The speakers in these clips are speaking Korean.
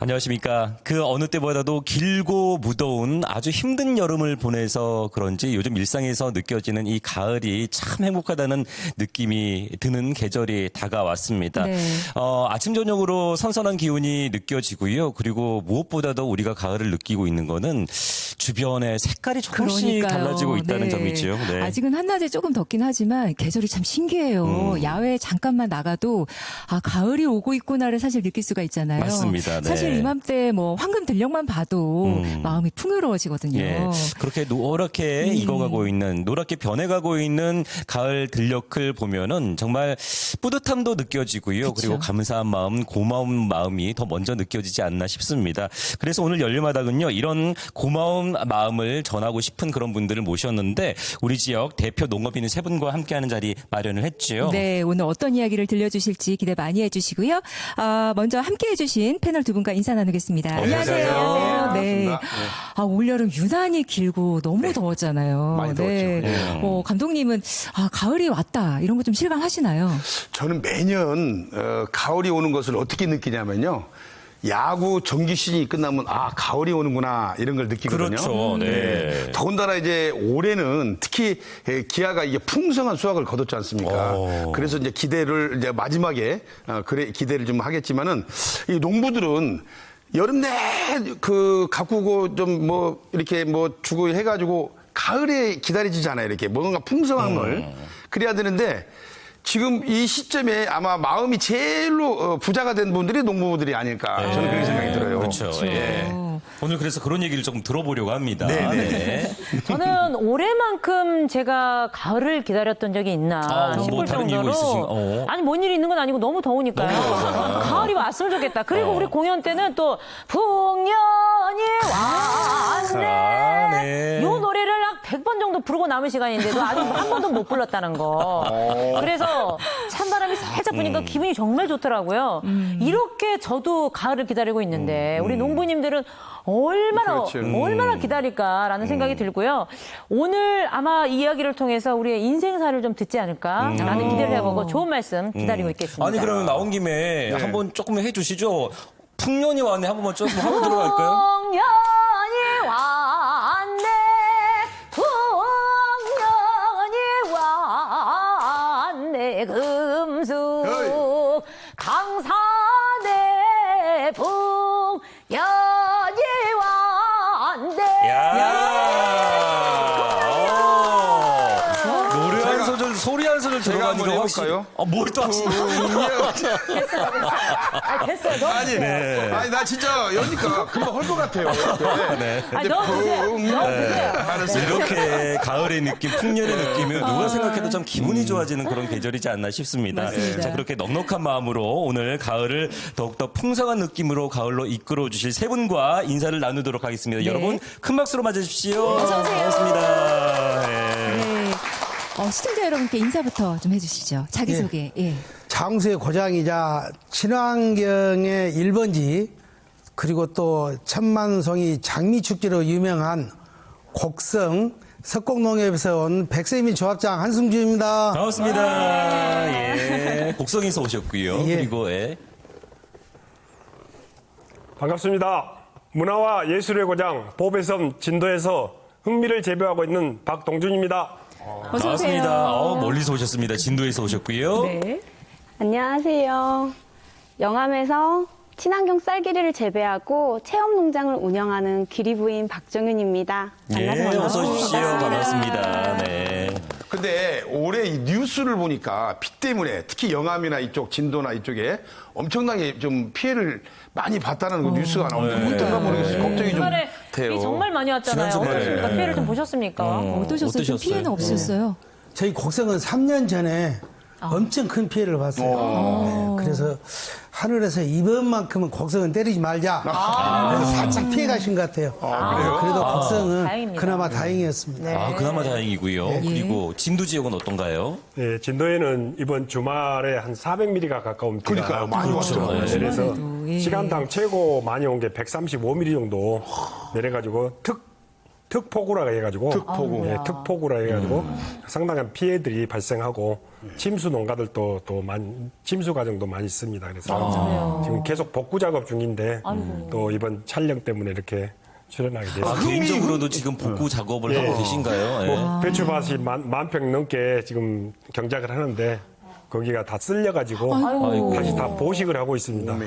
안녕하십니까. 그 어느 때보다도 길고 무더운 아주 힘든 여름을 보내서 그런지 요즘 일상에서 느껴지는 이 가을이 참 행복하다는 느낌이 드는 계절이 다가왔습니다. 네. 아침 저녁으로 선선한 기운이 느껴지고요. 그리고 무엇보다도 우리가 가을을 느끼고 있는 거는 주변의 색깔이 조금씩 그러니까요. 달라지고 있다는 네. 점이죠. 네. 아직은 한낮에 조금 덥긴 하지만 계절이 참 신기해요. 야외에 잠깐만 나가도 가을이 오고 있구나를 사실 느낄 수가 있잖아요. 맞습니다. 네. 사실 이맘때 뭐 황금 들녘만 봐도 마음이 풍요로워지거든요. 예, 그렇게 노랗게 익어가고 있는, 노랗게 변해가고 있는 가을 들녘을 보면은 정말 뿌듯함도 느껴지고요. 그쵸. 그리고 감사한 마음, 고마운 마음이 더 먼저 느껴지지 않나 싶습니다. 그래서 오늘 열려마당은요, 이런 고마운 마음을 전하고 싶은 그런 분들을 모셨는데 우리 지역 대표 농업인인 세 분과 함께하는 자리 마련을 했죠. 네, 오늘 어떤 이야기를 들려주실지 기대 많이 해주시고요. 먼저 함께해 주신 패널 두 분과 인사 나누겠습니다. 안녕하세요. 안녕하세요. 네. 반갑습니다. 올여름 유난히 길고 너무 더웠잖아요. 많이 더웠죠. 감독님은 가을이 왔다 이런 거 좀 실감하시나요? 저는 매년 가을이 오는 것을 어떻게 느끼냐면요. 야구 정규 시즌이 끝나면 가을이 오는구나 이런 걸 느끼거든요. 그렇죠. 네. 더군다나 이제 올해는 특히 기아가 이게 풍성한 수확을 거뒀지 않습니까? 그래서 이제 기대를 이제 마지막에 기대를 좀 하겠지만은 이 농부들은 여름 내 가꾸고 좀 뭐 이렇게 뭐 주고 해가지고 가을에 기다려지잖아요. 이렇게 뭔가 풍성한 걸 그래야 되는데. 지금 이 시점에 아마 마음이 제일로 부자가 된 분들이 농부들이 아닐까 저는 그렇게 생각이 들어요. 그렇죠. 예. 오늘 그래서 그런 얘기를 조금 들어보려고 합니다. 네. 저는 올해만큼 제가 가을을 기다렸던 적이 있나 싶을 뭐 다른 정도로 이유가 아니 뭔 일이 있는 건 아니고 너무 더우니까요. 가을이 왔으면 좋겠다. 그리고 우리 공연 때는 또 풍년이 왔네. 네. 요 노래를 한 100번 정도 부르고 남은 시간인데도 아직 한 번도 못 불렀다는 거. 그래서 찬바람이 살짝 부니까 기분이 정말 좋더라고요. 이렇게 저도 가을을 기다리고 있는데 우리 농부님들은 얼마나 기다릴까라는 생각이 들고요. 오늘 아마 이 이야기를 통해서 우리의 인생사를 좀 듣지 않을까라는 기대를 해보고 좋은 말씀 기다리고 있겠습니다. 아니 그러면 나온 김에 한번 조금 해주시죠. 풍년이 왔네 한 번만 조금 하고 들어갈까요? 풍년이 왔네 풍년이 왔네 금수 강산에 풍년이 왔네 노래 한 소절, 소리 한 소절 제가 한번 들어가니까 확실히. 해볼까요? 뭘 또 하시는 됐어요. 아니 나 진짜 여니까 금방 할 것 같아요. 넣어주세요. 이렇게 가을의 느낌, 풍년의 느낌은 누가 생각해도 참 기분이 좋아지는 그런 계절이지 않나 싶습니다. 맞습니다. 자, 그렇게 넉넉한 마음으로 오늘 가을을 더욱더 풍성한 느낌으로 가을로 이끌어 주실 세 분과 인사를 나누도록 하겠습니다. 네. 여러분 큰 박수로 맞아주십시오. 어서 오세요. 반갑습니다. 네. 네. 시청자 여러분께 인사부터 좀 해주시죠. 자기소개. 예. 장수의 고장이자 친환경의 1번지 그리고 또 천만송이 장미축제로 유명한 곡성 석곡농협에서 온 백세민 조합장 한승주입니다. 반갑습니다. 예. 곡성에서 오셨고요. 예. 그리고 예. 반갑습니다. 문화와 예술의 고장 보배섬 진도에서 흥미를 재배하고 있는 박동준입니다. 어서 오세요. 반갑습니다. 멀리서 오셨습니다. 진도에서 오셨고요. 네. 안녕하세요. 영암에서 친환경 쌀기리를 재배하고 체험 농장을 운영하는 기리부인 박정윤입니다. 예, 만나서 어서 오십시오. 반갑습니다. 네. 근데 올해 이 뉴스를 보니까 비 때문에 특히 영암이나 이쪽 진도나 이쪽에 엄청나게 좀 피해를 많이 봤다는 그 뉴스가 나오는데 어떤가 모르겠어요. 걱정이 좀 주말에 돼요. 비 정말 많이 왔잖아요. 지난 주말에. 어떠십니까? 피해를 좀 보셨습니까? 어떠셨어요? 좀 피해는 없으셨어요? 저희 곡성은 3년 전에 엄청 큰 피해를 봤어요. 네, 그래서 하늘에서 이번만큼은 곡성은 때리지 말자. 그래서 살짝 피해 가신 것 같아요. 그래도 곡성은 다행입니다. 그나마 다행이었습니다. 그나마 다행이고요. 그리고 진도 지역은 어떤가요? 네, 진도에는 이번 주말에 한 400mm가 가까운 비가 그러니까요. 많이 왔죠. 내려서 주말에도, 예. 시간당 최고 많이 온 게 135mm 정도 내려가지고 특폭우라 해가지고 특폭우. 예, 특폭우라 해가지고 상당한 피해들이 발생하고 침수 농가들도 또 침수 과정도 많이 있습니다. 그래서 지금 계속 복구 작업 중인데 또 이번 촬영 때문에 이렇게 출연하게 됐습니다. 아, 개인적으로도 지금 복구 작업을 하고 계신가요? 예. 뭐 배추밭이 만 평 넘게 지금 경작을 하는데 거기가 다 쓸려가지고 아이고. 다시 다 보식을 하고 있습니다.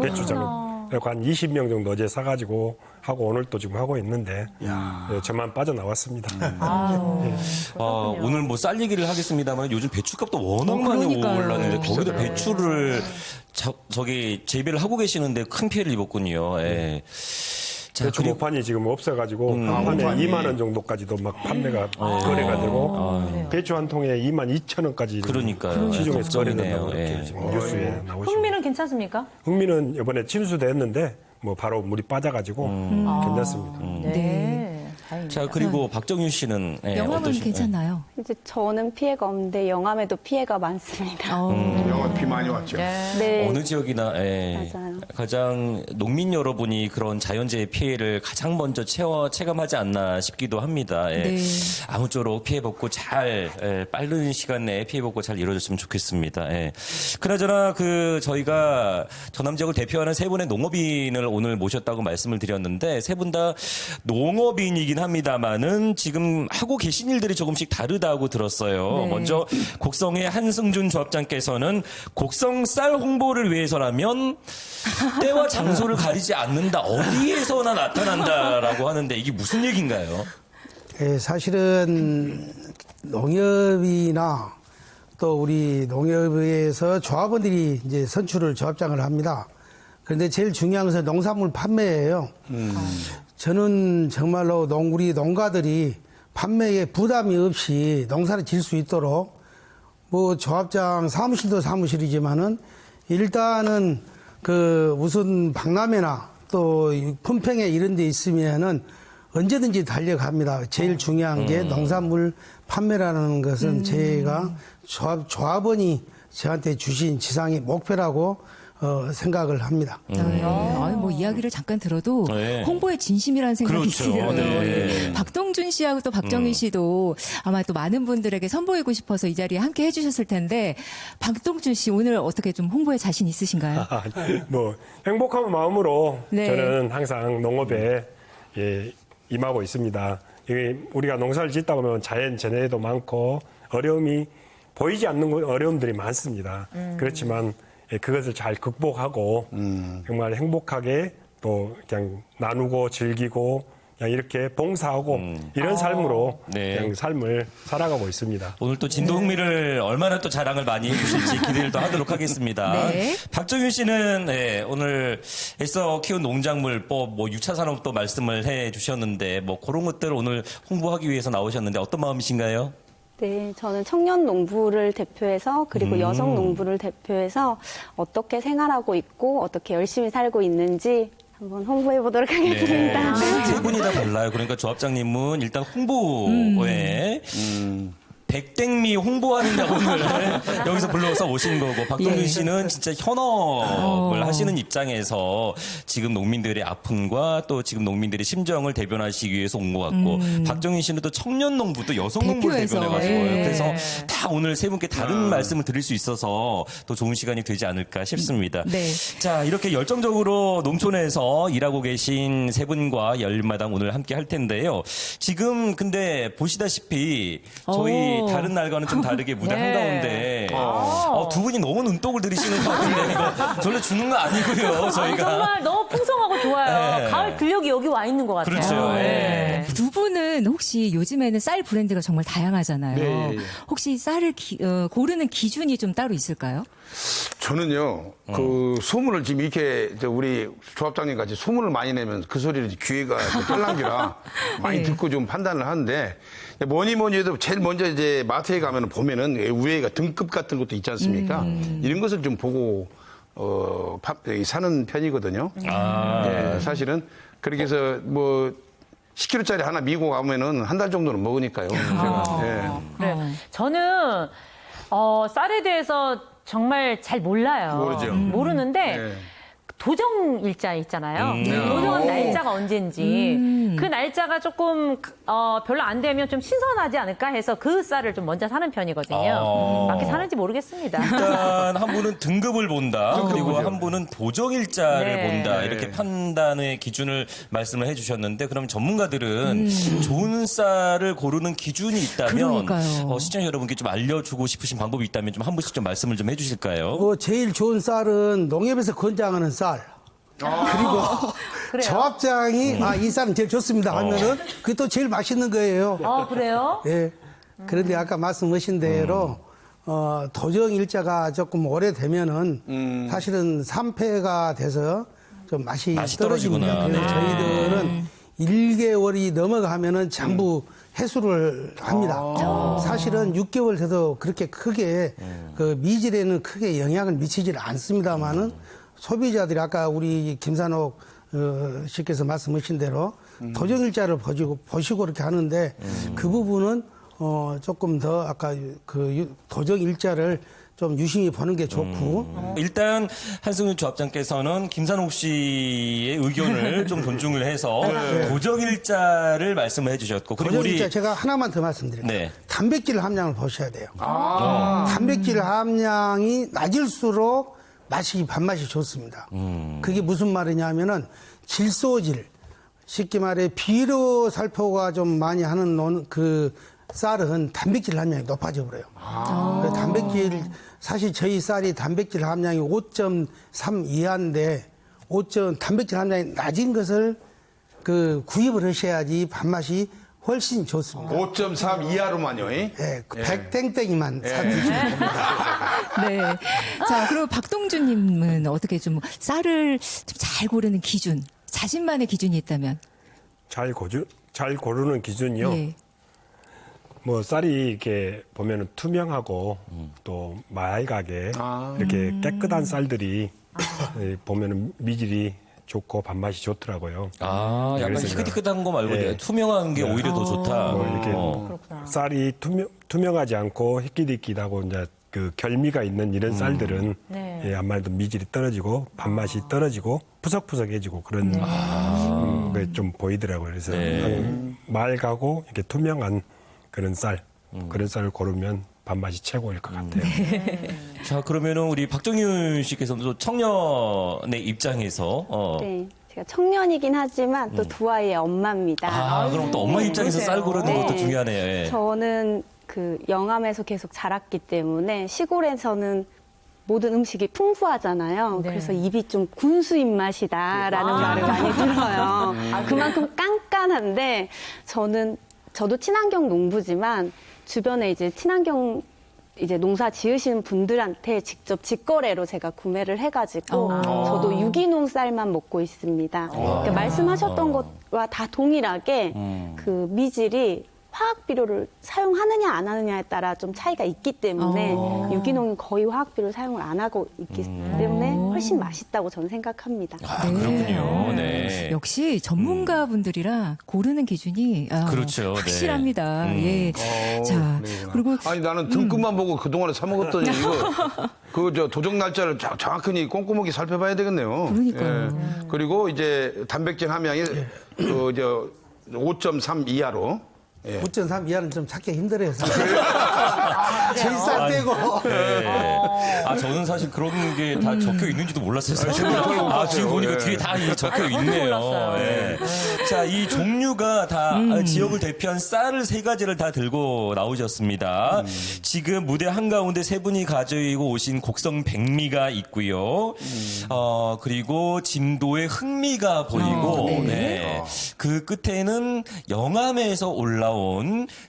배추 작업. 그래서 한 20명 정도 어제 사가지고 하고 오늘 또 지금 하고 있는데 예, 저만 빠져나왔습니다. 오늘 뭐 쌀 얘기를 하겠습니다만 요즘 배추값도 워낙 많이 그러니까요. 올랐는데 거기다 배추를 저기 재배를 하고 계시는데 큰 피해를 입었군요. 예. 자, 배추 목판이 지금 없어가지고 한 판에 2만 원 정도까지도 막 판매가 거래가 되고 배추 한 통에 2만 2천 원까지 그러니까요. 시중에서 걱정이네요. 거래된다고 이렇게 예. 지금 뉴스에 나오시고 흥미는 괜찮습니까? 흥미는 이번에 침수됐는데 뭐 바로 물이 빠져가지고 괜찮습니다. 네. 다행입니다. 자, 그리고 박정윤 씨는 예, 영암은 어떠신- 괜찮나요? 이제 저는 피해가 없는데 영암에도 피해가 많습니다. 영화 비 많이 왔죠. 네. 어느 지역이나 맞아요. 가장 농민 여러분이 그런 자연재해 피해를 가장 먼저 체감하지 않나 싶기도 합니다. 예. 네. 아무쪼록 피해 복구 잘 빠른 시간 내에 피해 복구 잘 이루어졌으면 좋겠습니다. 예. 그나저나 저희가 전남 지역을 대표하는 세 분의 농업인을 오늘 모셨다고 말씀을 드렸는데 세 분 다 농업인이긴 합니다만은 지금 하고 계신 일들이 조금씩 다르다고 들었어요. 네. 먼저 곡성의 한승준 조합장께서는 곡성 쌀 홍보를 위해서라면 때와 장소를 가리지 않는다. 어디에서나 나타난다라고 하는데 이게 무슨 얘기인가요? 예, 사실은 농협이나 또 우리 농협에서 조합원들이 이제 선출을 조합장을 합니다. 그런데 제일 중요한 것은 농산물 판매예요. 저는 정말로 우리 농가들이 판매에 부담이 없이 농사를 지을 수 있도록 뭐 조합장 사무실도 사무실이지만은 일단은 무슨 박람회나 또 품평회 이런 데 있으면은 언제든지 달려갑니다. 제일 중요한 게 농산물 판매라는 것은 제가 조합원이 저한테 주신 지상의 목표라고 생각을 합니다. 뭐 이야기를 잠깐 들어도 네. 홍보의 진심이라는 생각이 그렇죠. 들어요. 네. 예. 박동준 씨하고 또 박정희 씨도 아마 또 많은 분들에게 선보이고 싶어서 이 자리에 함께 해주셨을 텐데 박동준 씨 오늘 어떻게 좀 홍보에 자신 있으신가요? 뭐 행복한 마음으로 네. 저는 항상 농업에 임하고 있습니다. 우리가 농사를 짓다 보면 자연 재해도 많고 어려움이 보이지 않는 어려움들이 많습니다. 그렇지만 그것을 잘 극복하고 정말 행복하게 또 그냥 나누고 즐기고 그냥 이렇게 봉사하고 이런 삶으로 네. 그냥 삶을 살아가고 있습니다. 오늘 또 진도 흥미를 얼마나 또 자랑을 많이 해주실지 기대를 또 하도록 하겠습니다. 네. 박정윤 씨는 오늘 애써 키운 농작물법, 뭐 6차 산업도 말씀을 해주셨는데 뭐 그런 것들 오늘 홍보하기 위해서 나오셨는데 어떤 마음이신가요? 네, 저는 청년 농부를 대표해서 그리고 여성 농부를 대표해서 어떻게 생활하고 있고 어떻게 열심히 살고 있는지 한번 홍보해 보도록 하겠습니다. 세 분이 다 달라요. 그러니까 조합장님은 일단 홍보에 백땡미 홍보하는다고 오늘 여기서 불러서 오신 거고 박동준 예. 씨는 진짜 현업을 하시는 입장에서 지금 농민들의 아픔과 또 지금 농민들의 심정을 대변하시기 위해서 온 것 같고 박정희 씨는 또 청년 농부 또 여성 농부를 대표해서. 대변해가지고 예. 그래서 다 오늘 세 분께 다른 말씀을 드릴 수 있어서 또 좋은 시간이 되지 않을까 싶습니다. 네. 자, 이렇게 열정적으로 농촌에서 일하고 계신 세 분과 열마당 오늘 함께 할 텐데요. 지금 근데 보시다시피 저희 다른 날과는 좀 다르게 무대 네. 한가운데 두 분이 너무 눈독을 들이시는 것 같은데 이거 절대 주는 거 아니고요. 아니, 저희가. 정말 너무 풍성하고 좋아요. 네. 가을 근력이 여기 와 있는 것 같아요. 그렇죠. 예. 두 분은 혹시 요즘에는 쌀 브랜드가 정말 다양하잖아요. 네. 혹시 쌀을 고르는 기준이 좀 따로 있을까요? 저는요, 소문을 지금 이렇게 우리 조합장님 같이 소문을 많이 내면 그 소리를 귀가 딸랑귀라 많이 네. 듣고 좀 판단을 하는데 뭐니 해도 제일 먼저 이제 마트에 가면 보면은 위에가 등급 같은 것도 있지 않습니까? 이런 것을 좀 보고 사는 편이거든요. 네, 사실은 그렇게 해서 뭐 10kg짜리 하나 미고 가면은 한 달 정도는 먹으니까요. 제가. 예. 그래요. 저는 쌀에 대해서 정말 잘 몰라요. 모르죠. 모르는데 네. 도정 일자 있잖아요. 도정한 날짜가 언제인지 그 날짜가 조금 별로 안 되면 좀 신선하지 않을까 해서 그 쌀을 좀 먼저 사는 편이거든요. 맞게 사는지 모르겠습니다. 일단 한 분은 등급을 본다. 그리고 한 분은 도정일자를 네. 본다. 이렇게 판단의 기준을 말씀을 해주셨는데 그럼 전문가들은 좋은 쌀을 고르는 기준이 있다면 그러니까요. 시청자 여러분께 좀 알려주고 싶으신 방법이 있다면 좀 한 분씩 좀 말씀을 좀 해주실까요? 제일 좋은 쌀은 농협에서 권장하는 쌀. 그리고 그래요? 조합장이 이 쌀은 제일 좋습니다 하면은 그게 또 제일 맛있는 거예요. 그래요? 예. 그런데 아까 말씀하신 대로 도정 일자가 조금 오래되면은 사실은 산패가 돼서 좀 맛이 떨어집니다. 떨어지구나. 그래서 저희들은 1개월이 넘어가면은 전부 해수를 합니다. 사실은 6개월 돼도 그렇게 크게 그 미질에는 크게 영향을 미치질 않습니다만은 소비자들이 아까 우리 김산옥 씨께서 말씀하신 대로 도정일자를 보시고 이렇게 하는데 그 부분은 조금 더 아까 그 도정일자를 좀 유심히 보는 게 좋고 일단 한승윤 조합장께서는 김산옥 씨의 의견을 좀 존중을 해서 도정일자를 말씀을 해주셨고 그리고 도정일자 우리 제가 하나만 더 말씀드릴게요. 네. 단백질 함량을 보셔야 돼요. 단백질 함량이 낮을수록 맛이 밥맛이 좋습니다. 그게 무슨 말이냐면은 질소질, 쉽게 말해 비료 살포가 좀 많이 하는 그 쌀은 단백질 함량이 높아져 버려요. 단백질 사실 저희 쌀이 단백질 함량이 5.3 이하인데 단백질 함량이 낮은 것을 그 구입을 하셔야지 밥맛이 훨씬 좋습니다. 5.3 이하로만요. 네, 백땡땡이만 사드시면 됩니다. 네. 자, 그리고 박동준님은 어떻게 좀 쌀을 좀 잘 고르는 기준, 자신만의 기준이 있다면? 잘 고르는 기준이요. 예. 뭐 쌀이 이렇게 보면은 투명하고 또 맑게 이렇게 깨끗한 쌀들이 보면은 미질이 좋고 밥맛이 좋더라고요. 약간 그래서 희끗희끗한 거 말고 네. 투명한 게 오히려 더 좋다. 이렇게 쌀이 투명하지 않고 희끗희끗하고 이제 그 결미가 있는 이런 쌀들은 네. 아무래도 미질이 떨어지고 밥맛이 떨어지고 푸석푸석해지고 그런 게 좀 보이더라고요. 그래서 맑고 이렇게 투명한 그런 그런 쌀을 고르면 밥맛이 최고일 것 같아요. 자, 그러면은 우리 박정윤 씨께서도 청년의 입장에서 네. 제가 청년이긴 하지만 또 두 아이의 엄마입니다. 그럼 또 엄마 입장에서 쌀 고르는 것도 중요하네요. 예. 저는 그 영암에서 계속 자랐기 때문에 시골에서는 모든 음식이 풍부하잖아요. 네. 그래서 입이 좀 군수 입맛이다라는 말을 많이 들어요. 그만큼 깐깐한데 저도 친환경 농부지만 주변에 이제 친환경 이제 농사 지으시는 분들한테 직접 직거래로 제가 구매를 해가지고 저도 유기농 쌀만 먹고 있습니다. 그러니까 말씀하셨던 것과 다 동일하게 그 미질이 화학 비료를 사용하느냐 안 하느냐에 따라 좀 차이가 있기 때문에 유기농은 거의 화학 비료를 사용을 안 하고 있기 때문에 훨씬 맛있다고 저는 생각합니다. 그렇군요. 네. 역시 전문가분들이라 고르는 기준이 그렇죠. 네. 확실합니다. 예. 자, 그리고 아니 나는 등급만 보고 그동안에 사 먹었더니 이거 도정 날짜를 정확히 꼼꼼하게 살펴봐야 되겠네요. 그러니까요. 그리고 이제 단백질 함량이 5.3 이하로. 5.3 이하는 좀 찾기 힘들어요. 제일 쌀 빼고. 저는 사실 그런 게 다 적혀 있는지도 몰랐어요. 사실. 지금 보니까 뒤에 다 적혀 있네요. 몰랐어요. 예. 자, 이 종류가 다 지역을 대표한 쌀을 세 가지를 다 들고 나오셨습니다. 지금 무대 한가운데 세 분이 가지고 오신 곡성 백미가 있고요. 그리고 진도의 흑미가 보이고, 네. 그 끝에는 영암에서 올라온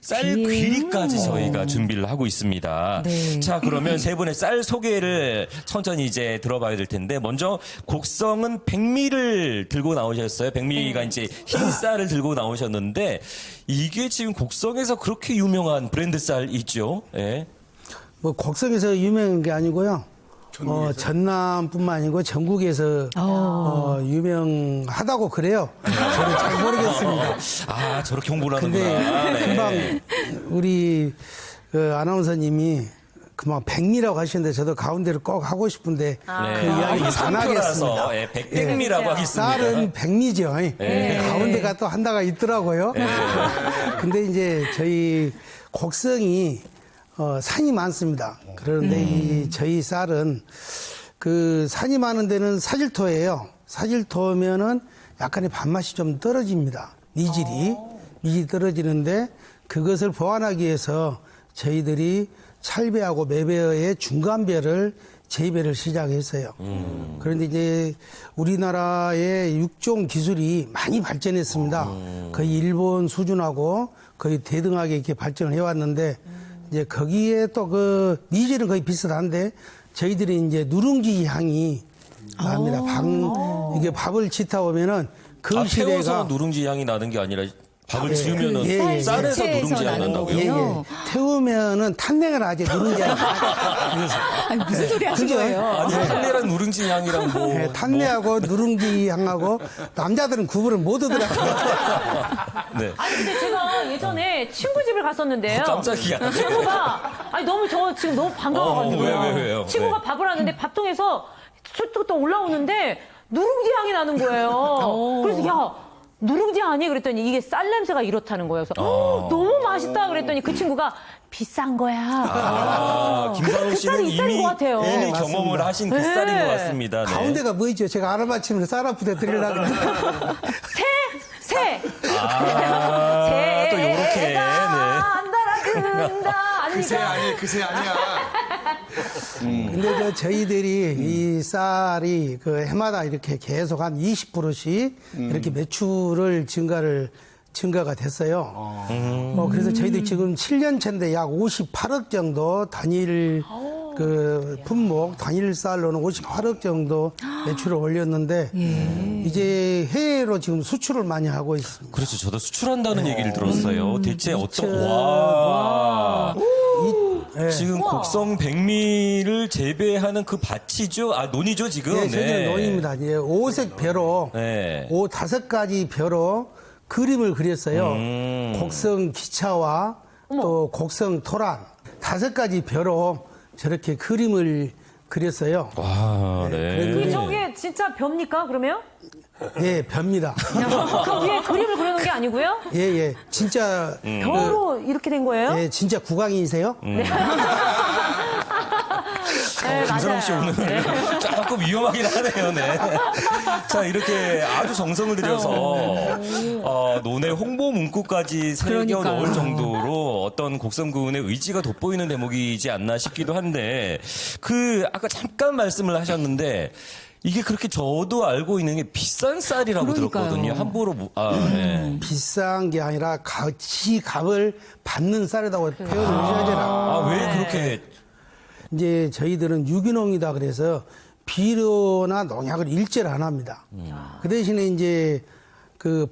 쌀 귀리까지 저희가 준비를 하고 있습니다. 네. 자, 그러면 세 분의 쌀 소개를 천천히 이제 들어봐야 될 텐데, 먼저 곡성은 백미를 들고 나오셨어요. 백미가 이제 흰 쌀을 들고 나오셨는데, 이게 지금 곡성에서 그렇게 유명한 브랜드 쌀 있죠? 예. 뭐 곡성에서 유명한 게 아니고요. 전남뿐만 아니고 전국에서 유명하다고 그래요. 저는 잘 모르겠습니다. 저렇게 홍보를 근데 하는구나. 네. 금방 우리 아나운서님이 그만 백미라고 하시는데 저도 가운데를 꼭 하고 싶은데 그 이야기 안 하겠습니다. 백백미라고 하겠습니다. 쌀은 백미죠. 가운데가 또 한다가 있더라고요. 근데 이제 저희 곡성이 산이 많습니다. 그런데 이 저희 쌀은 그 산이 많은 데는 사질토예요. 사질토면은 약간의 밥맛이 좀 떨어집니다. 미질이 떨어지는데 그것을 보완하기 위해서 저희들이 찰배하고 매배의 중간배를 재배를 시작했어요. 그런데 이제 우리나라의 육종 기술이 많이 발전했습니다. 거의 일본 수준하고 거의 대등하게 이렇게 발전을 해왔는데 이제 거기에 또 그 미질은 거의 비슷한데 저희들이 이제 누룽지 향이 납니다. 이게 밥을 짓다 보면은 그 태워서 시대가 누룽지 향이 나는 게 아니라 밥을 지으면은 쌀에서 누룽지 향이 난다고요? 태우면은 탄내가 나지 누룽지 향이. 아니, 무슨 소리 하신 그죠? 거예요? 아니 탄내랑 누룽지 향이랑 뭐 네, 탄내하고 누룽지 향하고 남자들은 구분을 못 하더라고요. 네. 아니 근데 제가 예전에 친구 집을 갔었는데요. 깜짝이야. 친구가 아니 너무 저 지금 너무 반가워가지고 왜요? 친구가 네. 밥을 하는데 밥통에서 쑥쑥 올라오는데 누룽지 향이 나는 거예요. 그래서 야 누룽지 아니? 그랬더니 이게 쌀 냄새가 이렇다는 거예요. 그래서 너무 맛있다 그랬더니 그 친구가 비싼 거야. 김상욱 그 씨는 쌀이 이 쌀인 것 같아요. 이미 네, 경험을 맞습니다. 하신 그 쌀인 것 같습니다. 네. 가운데가 뭐 있죠? 제가 알아맞히면 쌀 앞부대 드리려고 그러는데. 새. 또 요렇게. 네. 안 달아준다. 아닙니까? 그새 아니야. 근데 저희들이 이 쌀이 그 해마다 이렇게 계속 한 20%씩 이렇게 매출을 증가가 됐어요. 그래서 저희들 지금 7년차인데 약 58억 정도 단일 그 품목 단일 쌀로는 58억 정도 매출을 올렸는데 이제 해외로 지금 수출을 많이 하고 있습니다. 그렇죠. 저도 수출한다는 얘기를 들었어요. 대체 와. 지금 곡성 백미를 재배하는 그 밭이죠? 논이죠, 지금? 네, 저희는 논입니다. 이제 오색 벼로, 네. 5가지 벼로 그림을 그렸어요. 곡성 기차와 또 곡성 토란 5가지 벼로 저렇게 그림을 그렸어요. 와, 네. 저게 진짜 벼입니까, 그러면? 예, 벼입니다. 그 위에 그림을 그려놓은 게 아니고요? 예. 진짜, 벼로 이렇게 된 거예요? 예, 진짜 국왕이세요? 네, 김선홍 씨 오늘 조금 위험하긴 하네요. 네. 자, 이렇게 아주 정성을 들여서 논의 홍보 문구까지 새겨 그러니까요. 넣을 정도로 어떤 곡성군의 의지가 돋보이는 대목이지 않나 싶기도 한데 아까 잠깐 말씀을 하셨는데 이게 그렇게 저도 알고 있는 게 비싼 쌀이라고 그러니까요. 들었거든요. 함부로 네. 비싼 게 아니라 같이 값을 받는 쌀이라고 표현을 해야 되나. 왜 그렇게 이제 저희들은 유기농이다 그래서 비료나 농약을 일제를 안 합니다. 그 대신에 이제 그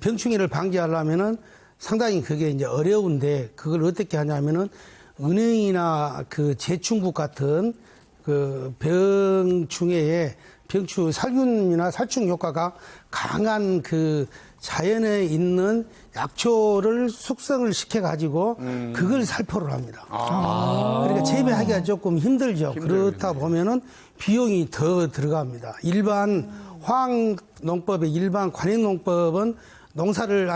병충해를 방지하려면은 상당히 그게 이제 어려운데 그걸 어떻게 하냐면은 은행이나 그 제충국 같은 그 병충해에 살균이나 살충 효과가 강한 그 자연에 있는 약초를 숙성을 시켜가지고 그걸 살포를 합니다. 그러니까 재배하기가 조금 힘들죠. 그렇다 보면은 비용이 더 들어갑니다. 일반 화학농법의 일반 관행농법은 농약을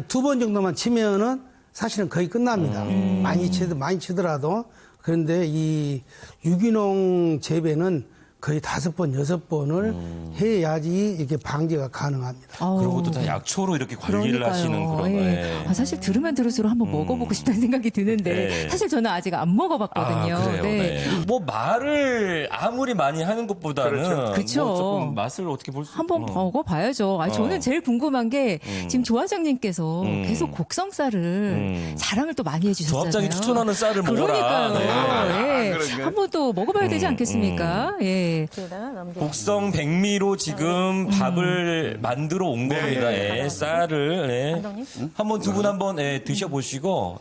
2번 정도만 치면은 사실은 거의 끝납니다. 많이 치더라도. 그런데 이 유기농 재배는 거의 5번, 6번을 해야지 이렇게 방제가 가능합니다. 그리고 또 다 약초로 이렇게 관리를 하시는 그런 예. 사실 들으면 들을수록 한번 먹어보고 싶다는 생각이 드는데 네. 사실 저는 아직 안 먹어봤거든요. 그래요. 네. 뭐 말을 아무리 많이 하는 것보다는 그렇죠. 뭐 조금 맛을 어떻게 볼 수 한번 먹어봐야죠. 저는 제일 궁금한 게 지금 조합장님께서 계속 곡성쌀을 자랑을 또 많이 해주셨잖아요. 조합장이 추천하는 쌀을 먹어라. 그러니까요. 예. 한번 또 먹어봐야 되지 않겠습니까? 예. 곡성 백미로 지금 밥을 만들어 온 겁니다. 예, 쌀을. 예. 한번 두 분 한번 드셔보시고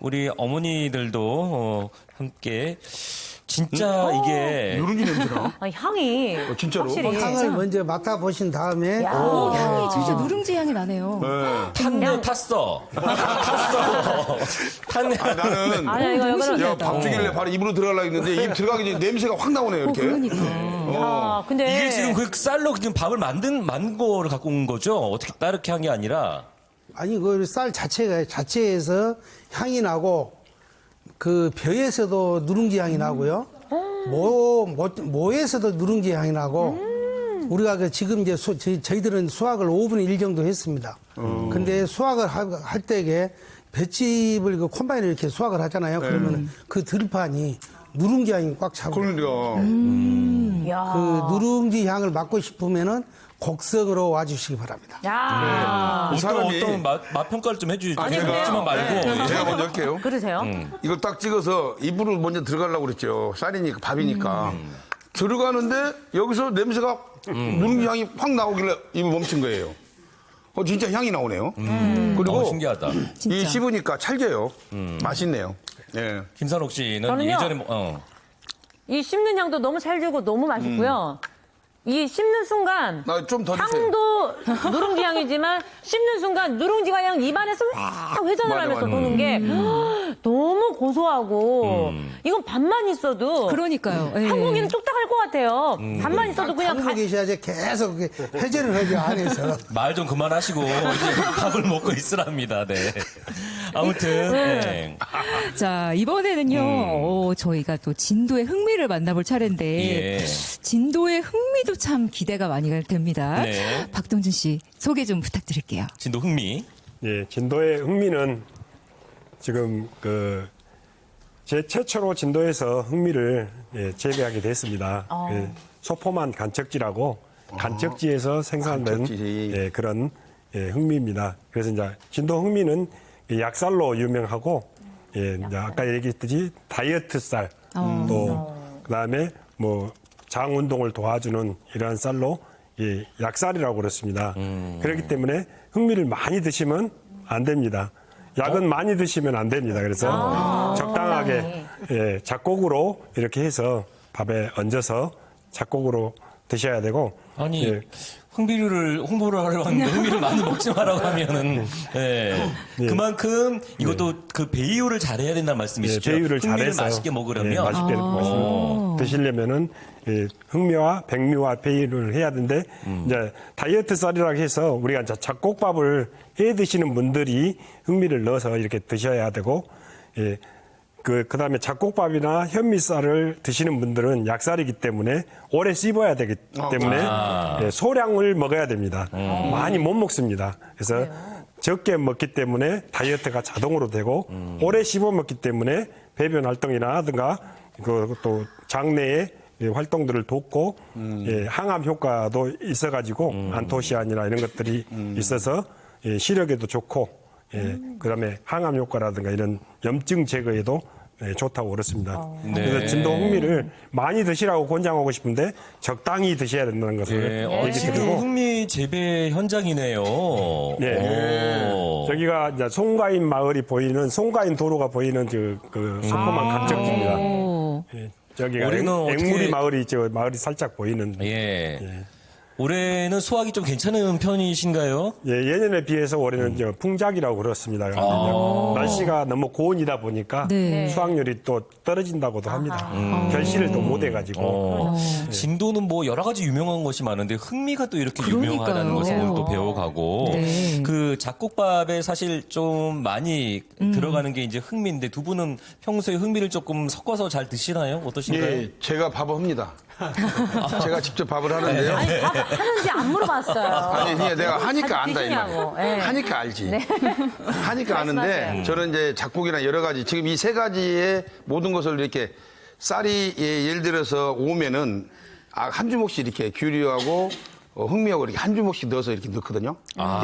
우리 어머니들도 함께 진짜 이게 누룽지 냄새나? 아, 향이 진짜로? 확실히 향을 먼저 맡아보신 다음에 향이 진짜 누룽지 향이 나네요. 탔네 탔어. 탔어. 탔네. 나는 아니야 이거 너무 이거는 야, 밥 주길래 바로 입으로 들어가려고 했는데 입 들어가기 전에 냄새가 확 나오네요, 이렇게. 그러니까. 야, 근데 이게 지금 그 쌀로 지금 밥을 만든 거를 갖고 온 거죠? 어떻게 따르게 한 게 아니라. 아니 그 쌀 자체에서 향이 나고 그 벼에서도 누룽지 향이 나고요. 모에서도 누룽지 향이 나고 우리가 그 지금 이제 저희들은 수확을 5분의 1 정도 했습니다. 근데 수확을 할 때에 볏짚을 그 콤바인을 이렇게 수확을 하잖아요. 그러면 그 들판이 누룽지 향이 꽉 차고 그러니까. 야. 그 누룽지 향을 맡고 싶으면은 곡성으로 와주시기 바랍니다. 야. 어떤 맛 평가를 좀 해주지. 아니, 그냥 먹지만 말고. 제가 먼저 할게요. 그러세요? 이걸 딱 찍어서 입으로 먼저 들어가려고 그랬죠. 쌀이니까, 밥이니까. 들어가는데 여기서 냄새가 누룽지 향이 확 나오길래 입을 멈춘 거예요. 진짜 향이 나오네요. 그리고 신기하다. 이 씹으니까 찰져요. 맛있네요. 예. 김선옥 씨는 저는요. 예전에 이 씹는 향도 너무 찰지고 너무 맛있고요. 이 씹는 순간 좀 더 주세요. 향도 누룽지 향이지만 씹는 순간 누룽지가 그냥 입안에서 확 회전을 맞아, 하면서 맞아. 도는 게 너무 고소하고 이건 밥만 있어도 그러니까요. 예. 한 고기는 뚝딱 할 것 같아요. 밥만 있어도 그냥 하고 계셔야지 계속 회전을 하죠 안에서. 말 좀 그만하시고 이제 밥을 먹고 있으랍니다. 네. 아무튼 네. 자, 이번에는요, 저희가 또 진도의 흥미를 만나볼 차례인데, 예. 진도의 흥미도 참 기대가 많이 됩니다. 네. 박동준 씨, 소개 좀 부탁드릴게요. 진도 흥미. 예, 진도의 흥미는 지금 제 최초로 진도에서 흥미를 재배하게 됐습니다. 그 소포만 간척지라고 간척지에서 생산된 간척지. 그런 흥미입니다. 그래서 이제 진도 흥미는 약살로 유명하고 이제 아까 얘기했듯이 다이어트 쌀 또 그다음에 뭐 장 운동을 도와주는 이러한 쌀로 약살이라고 그렇습니다. 그렇기 때문에 흥미를 많이 드시면 안 됩니다. 약은 많이 드시면 안 됩니다. 그래서 적당하게 작곡으로 이렇게 해서 밥에 얹어서 작곡으로 드셔야 되고 아니 예. 홍보를 하려고 하는데 흥미를 많이 먹지 마라고 하면은 그만큼 이것도 그 배이유를 잘해야 된다는 말씀이시죠? 배유를 흥미를 잘해서 맛있게 먹으려면 맛있게 드시려면은 흑미와 백미와 배이유를 해야 되는데 이제 다이어트 쌀이라고 해서 우리가 이제 잡곡밥을 해 드시는 분들이 흥미를 넣어서 이렇게 드셔야 되고 그다음에 잡곡밥이나 현미쌀을 드시는 분들은 약쌀이기 때문에 오래 씹어야 되기 때문에 소량을 먹어야 됩니다. 많이 못 먹습니다. 그래서 적게 먹기 때문에 다이어트가 자동으로 되고 오래 씹어 먹기 때문에 배변 활동이라든가 또 장내의 활동들을 돕고 항암 효과도 있어가지고 안토시아닌이나 이런 것들이 있어서 시력에도 좋고 그다음에 항암 효과라든가 이런 염증 제거에도 좋다고 그렇습니다. 그래서 진도 흥미를 많이 드시라고 권장하고 싶은데 적당히 드셔야 된다는 것을 얘기 지금 드리고 흥미 재배 현장이네요. 오. 저기가 이제 송가인 마을이 보이는 송가인 도로가 보이는 그 소포만 각적지입니다. 저기가 올해는 어떻게- 앵무리 마을이 마을이 살짝 보이는. 올해는 수확이 좀 괜찮은 편이신가요? 예년에 비해서 올해는 풍작이라고 그렇습니다. 날씨가 너무 고온이다 보니까 네. 수확률이 또 떨어진다고도 합니다. 결실을 또 못 해가지고. 진도는 뭐 여러 가지 유명한 것이 많은데 흥미가 또 이렇게 그러니까요. 유명하다는 것을 오늘 또 배워가고 네. 그 잡곡밥에 사실 좀 많이 들어가는 게 이제 흥미인데 두 분은 평소에 흥미를 조금 섞어서 잘 드시나요? 어떠신가요? 예, 제가 밥을 합니다. 제가 직접 밥을 하는데요. 아니 밥 하는지 안 물어봤어요. 아니, 내가 하니까 안다, 이 드시냐고. 말이야. 예. 하니까 알지. 하니까 아는데, 말씀하세요. 저는 이제 잡곡이나 여러 가지, 지금 이 세 가지의 모든 것을 이렇게 쌀이 예를 들어서 오면은 한 주먹씩 이렇게 규류하고 흥미하고 이렇게 한 주먹씩 넣어서 이렇게 넣거든요.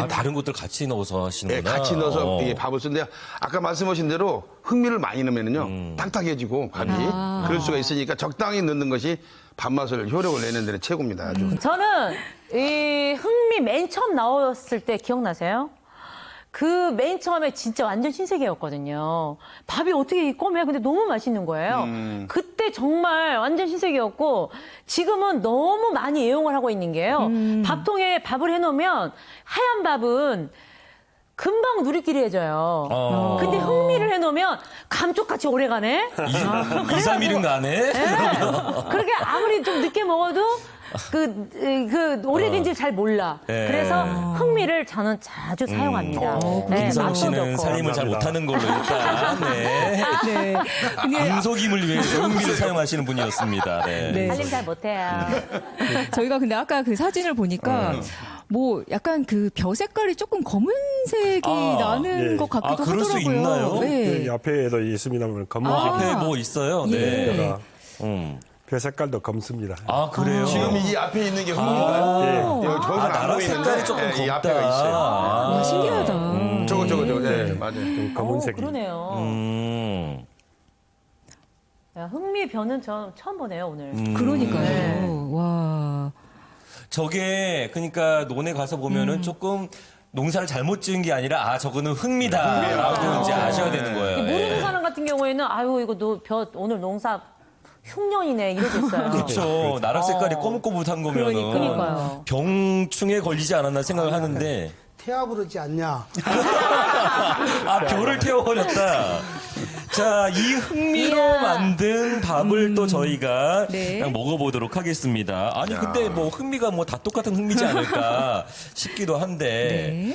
다른 것들 같이 넣어서 하시는구나. 같이 넣어서 이게 밥을 쓰는데 아까 말씀하신 대로 흥미를 많이 넣으면은요 딱딱해지고 밥이 그럴 수가 있으니까 적당히 넣는 것이 밥맛을 효력을 내는 데는 최고입니다. 아주. 저는 이 흥미 맨 처음 나왔을 때 기억나세요? 그 맨 처음에 진짜 완전 신세계였거든요. 밥이 어떻게 꼬매? 근데 너무 맛있는 거예요. 그때 정말 완전 신세계였고 지금은 너무 많이 애용을 하고 있는 게요. 밥통에 밥을 해놓으면 하얀 밥은 금방 누리끼리해져요. 근데 흑미를 해놓으면 감쪽같이 오래가네. 2, 3일은 가네. 그렇게 아무리 좀 늦게 먹어도 오래된지 잘 몰라. 네. 그래서 흑미를 저는 자주 사용합니다. 김성욱 맛도 씨는 좋고. 살림을 잘 못하는 걸로 일단 네. 네. 근데 금속임을 위해서 흑미를 사용하시는 분이었습니다. 네. 네. 살림 잘 못해요. 저희가 근데 아까 그 사진을 보니까 뭐 약간 그 벼 색깔이 조금 검은색이 나는 예. 것 같기도 그럴 수 하더라고요. 있나요? 네. 이 앞에도 있습니다만 검은색 앞에 뭐 있어요? 네. 벼가 음. 벼 색깔도 검습니다. 아, 그래요? 지금 이 앞에 있는 게 흑미인가요? 여기 저기서 안 나라 보이는데 색깔이 조금 이 검다. 앞에가 있어요. 와, 신기하다. 저거. 네, 맞아요. 좀 검은색이. 그러네요. 야, 흑미 벼는 저 처음 보네요, 오늘. 그러니까요. 와. 저게 그러니까 논에 가서 보면은 조금 농사를 잘못 지은 게 아니라 저거는 흑미다라고 이제 아셔야 되는 거예요. 모르는 예. 사람 같은 경우에는 아유 이거 벼 오늘 농사 흉년이네 이러겠어요. 그렇죠. 나락 색깔이 꼬뭇꼬뭇한 거면은 그러니까요. 병충해 걸리지 않았나 생각을 하는데 태아부르지 않냐. 벼를 태워버렸다. 자, 이 흑미로 만든 밥을 또 저희가 네. 그냥 먹어보도록 하겠습니다. 아니, 근데 뭐 흑미가 뭐 다 똑같은 흑미지 않을까 싶기도 한데. 네.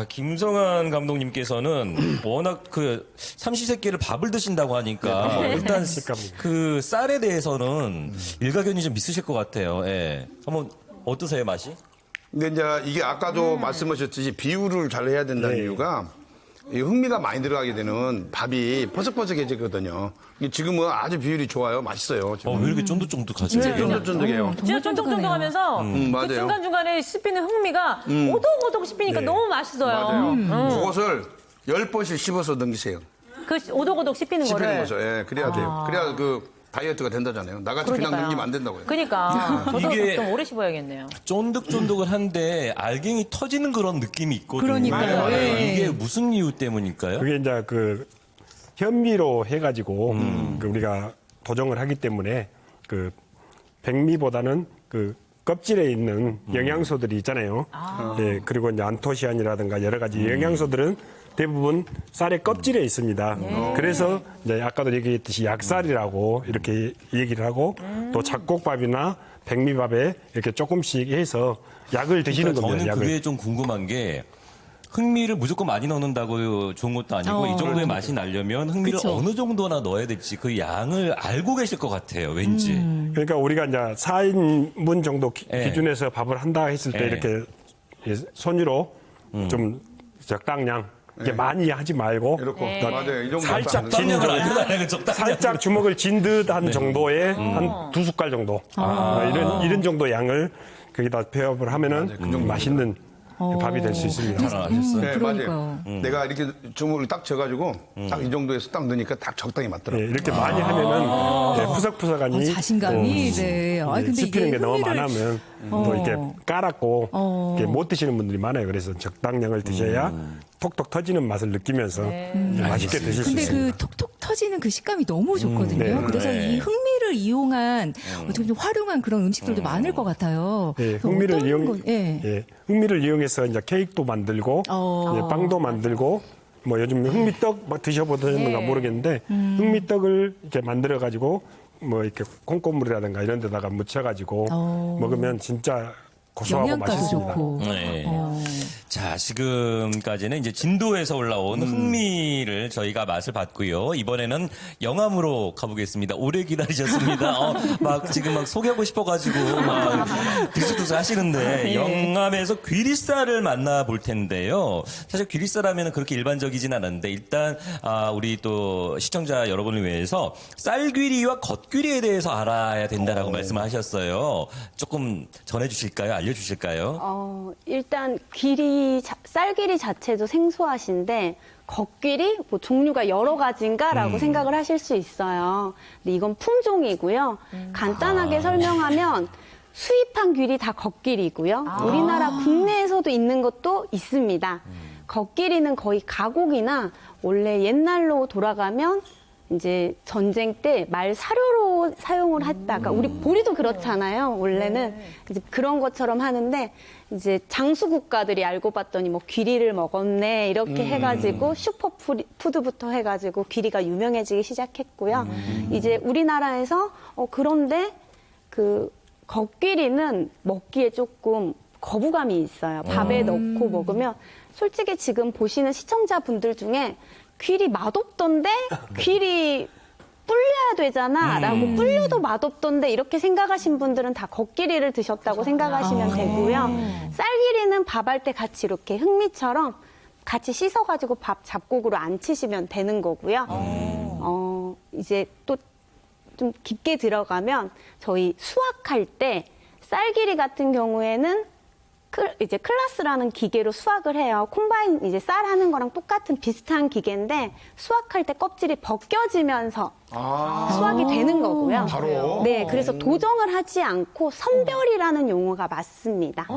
김성한 감독님께서는 워낙 그 삼시세끼를 밥을 드신다고 하니까 일단 그 쌀에 대해서는 일가견이 좀 있으실 것 같아요. 예. 한번 어떠세요, 맛이? 근데 이제 이게 아까도 말씀하셨듯이 비율을 잘 해야 된다는 이유가 이 흑미가 많이 들어가게 되는 밥이 퍼석퍼석해지거든요. 이게 지금은 아주 비율이 좋아요. 맛있어요. 지금. 왜 이렇게 쫀득쫀득하지? 네, 쫀득쫀득해요. 진짜 쫀득쫀득하면서 그 맞아요. 중간중간에 씹히는 흑미가 오독오독 씹히니까 너무 맛있어요. 맞아요. 그것을 10번씩 씹어서 넘기세요. 그 오독오독 씹히는 씹히는 거를. 거죠. 예, 그래야 돼요. 그래야 그 다이어트가 된다잖아요. 나같이 그냥 그러니까요. 넘기면 안 된다고요. 그러니까 저도 이게- 좀 오래 씹어야겠네요. 쫀득쫀득을 한데 알갱이 터지는 그런 느낌이 있거든요. 그러니까요. 맞아요. 예. 이게 무슨 이유 때문일까요? 그게 이제 그 현미로 해가지고 그 우리가 도정을 하기 때문에 그 백미보다는 그 껍질에 있는 영양소들이 있잖아요. 예, 그리고 이제 안토시아닌이라든가 여러 가지 영양소들은 대부분 쌀의 껍질에 있습니다. 그래서 이제 아까도 얘기했듯이 약쌀이라고 이렇게 얘기를 하고 또 잡곡밥이나 백미밥에 이렇게 조금씩 해서 약을 드시는 그러니까 겁니다. 저는 약을. 그게 좀 궁금한 게 흑미를 무조건 많이 넣는다고 좋은 것도 아니고 이 정도의 맛이 나려면 흑미를 그쵸. 어느 정도나 넣어야 될지 그 양을 알고 계실 것 같아요. 왠지. 그러니까 우리가 이제 4인분 정도 예. 기준에서 밥을 한다 했을 때 예. 이렇게 손으로 좀 적당량 이게 많이 하지 말고 이렇게. 더 맞아요. 이 정도 살짝 하면 적당량을 알려달라는 적당량. 살짝 주먹을 진 듯한 정도의 한 2숟갈 정도 이런 정도 양을 거기다 배합을 하면은 맛있는 밥이 될 수 있습니다. 잘하셨어요. 네, 그러니까요. 맞아요. 내가 이렇게 주먹을 딱 져가지고 딱 이 정도에서 딱 넣으니까 딱 적당히 예, 맞더라고요. 이렇게 많이 하면은 예, 푸석푸석하니 자신감이, 또 네. 아, 근데 씹히는 이게 게 너무 흑미를- 많으면 또 이렇게 깔았고 이렇게 못 드시는 분들이 많아요. 그래서 적당량을 드셔야 톡톡 터지는 맛을 느끼면서 맛있게 드실 수 근데 있습니다. 그 톡톡 터지는 그 식감이 너무 좋거든요. 네. 그래서 네. 이 흑미를 이용한 어떻게 좀 활용한 그런 음식들도 많을 것 같아요. 예, 그래서 흑미를 어떤 이용, 건- 예. 예, 흑미를 이용해서 이제 케이크도 만들고, 예, 빵도 만들고, 뭐 요즘 흑미떡 막 드셔보셨는가 예. 모르겠는데, 흑미떡을 이렇게 만들어가지고, 뭐 이렇게 콩고물이라든가 이런 데다가 묻혀가지고 먹으면 진짜 고소하고 영양가도 맛있습니다. 좋고. 네. 자, 지금까지는 이제 진도에서 올라온 흑미를 저희가 맛을 봤고요. 이번에는 영암으로 가보겠습니다. 오래 기다리셨습니다. 지금 막 소개하고 싶어가지고 막 들쑥들쑥 하시는데 영암에서 귀리쌀을 만나볼 텐데요. 사실 귀리쌀 하면은 그렇게 일반적이진 않았는데 일단 우리 또 시청자 여러분을 위해서 쌀귀리와 겉귀리에 대해서 알아야 된다라고 말씀을 하셨어요. 조금 전해주실까요? 알려주실까요? 일단 쌀귀리 자체도 생소하신데 겉귀리 뭐 종류가 여러 가지인가라고 생각을 하실 수 있어요. 근데 이건 품종이고요. 간단하게 설명하면 수입한 귀리 다 겉귀리고요. 우리나라 국내에서도 있는 것도 있습니다. 걷길이는 거의 가곡이나 원래 옛날로 돌아가면 이제 전쟁 때 말 사료로 사용을 했다가 우리 보리도 그렇잖아요. 원래는 이제 그런 것처럼 하는데 이제 장수 국가들이 알고 봤더니 뭐 귀리를 먹었네 이렇게 해가지고 슈퍼푸드부터 해가지고 귀리가 유명해지기 시작했고요. 이제 우리나라에서 그런데 그 걷귀리는 먹기에 조금 거부감이 있어요. 밥에 넣고 먹으면 솔직히 지금 보시는 시청자분들 중에 귀리 맛없던데 귀리 불려야 되잖아 라고 불려도 맛없던데 이렇게 생각하신 분들은 다 걷귀리를 드셨다고 생각하시면 되고요. 쌀귀리는 밥할 때 같이 이렇게 흑미처럼 같이 씻어가지고 밥 잡곡으로 안 치시면 되는 거고요. 이제 또 좀 깊게 들어가면 저희 수확할 때 쌀귀리 같은 경우에는 이제 클라스라는 기계로 수확을 해요. 콤바인 이제 쌀 하는 거랑 똑같은 비슷한 기계인데 수확할 때 껍질이 벗겨지면서 수확이 되는 거고요. 바로? 네, 그래서 도정을 하지 않고 선별이라는 용어가 맞습니다.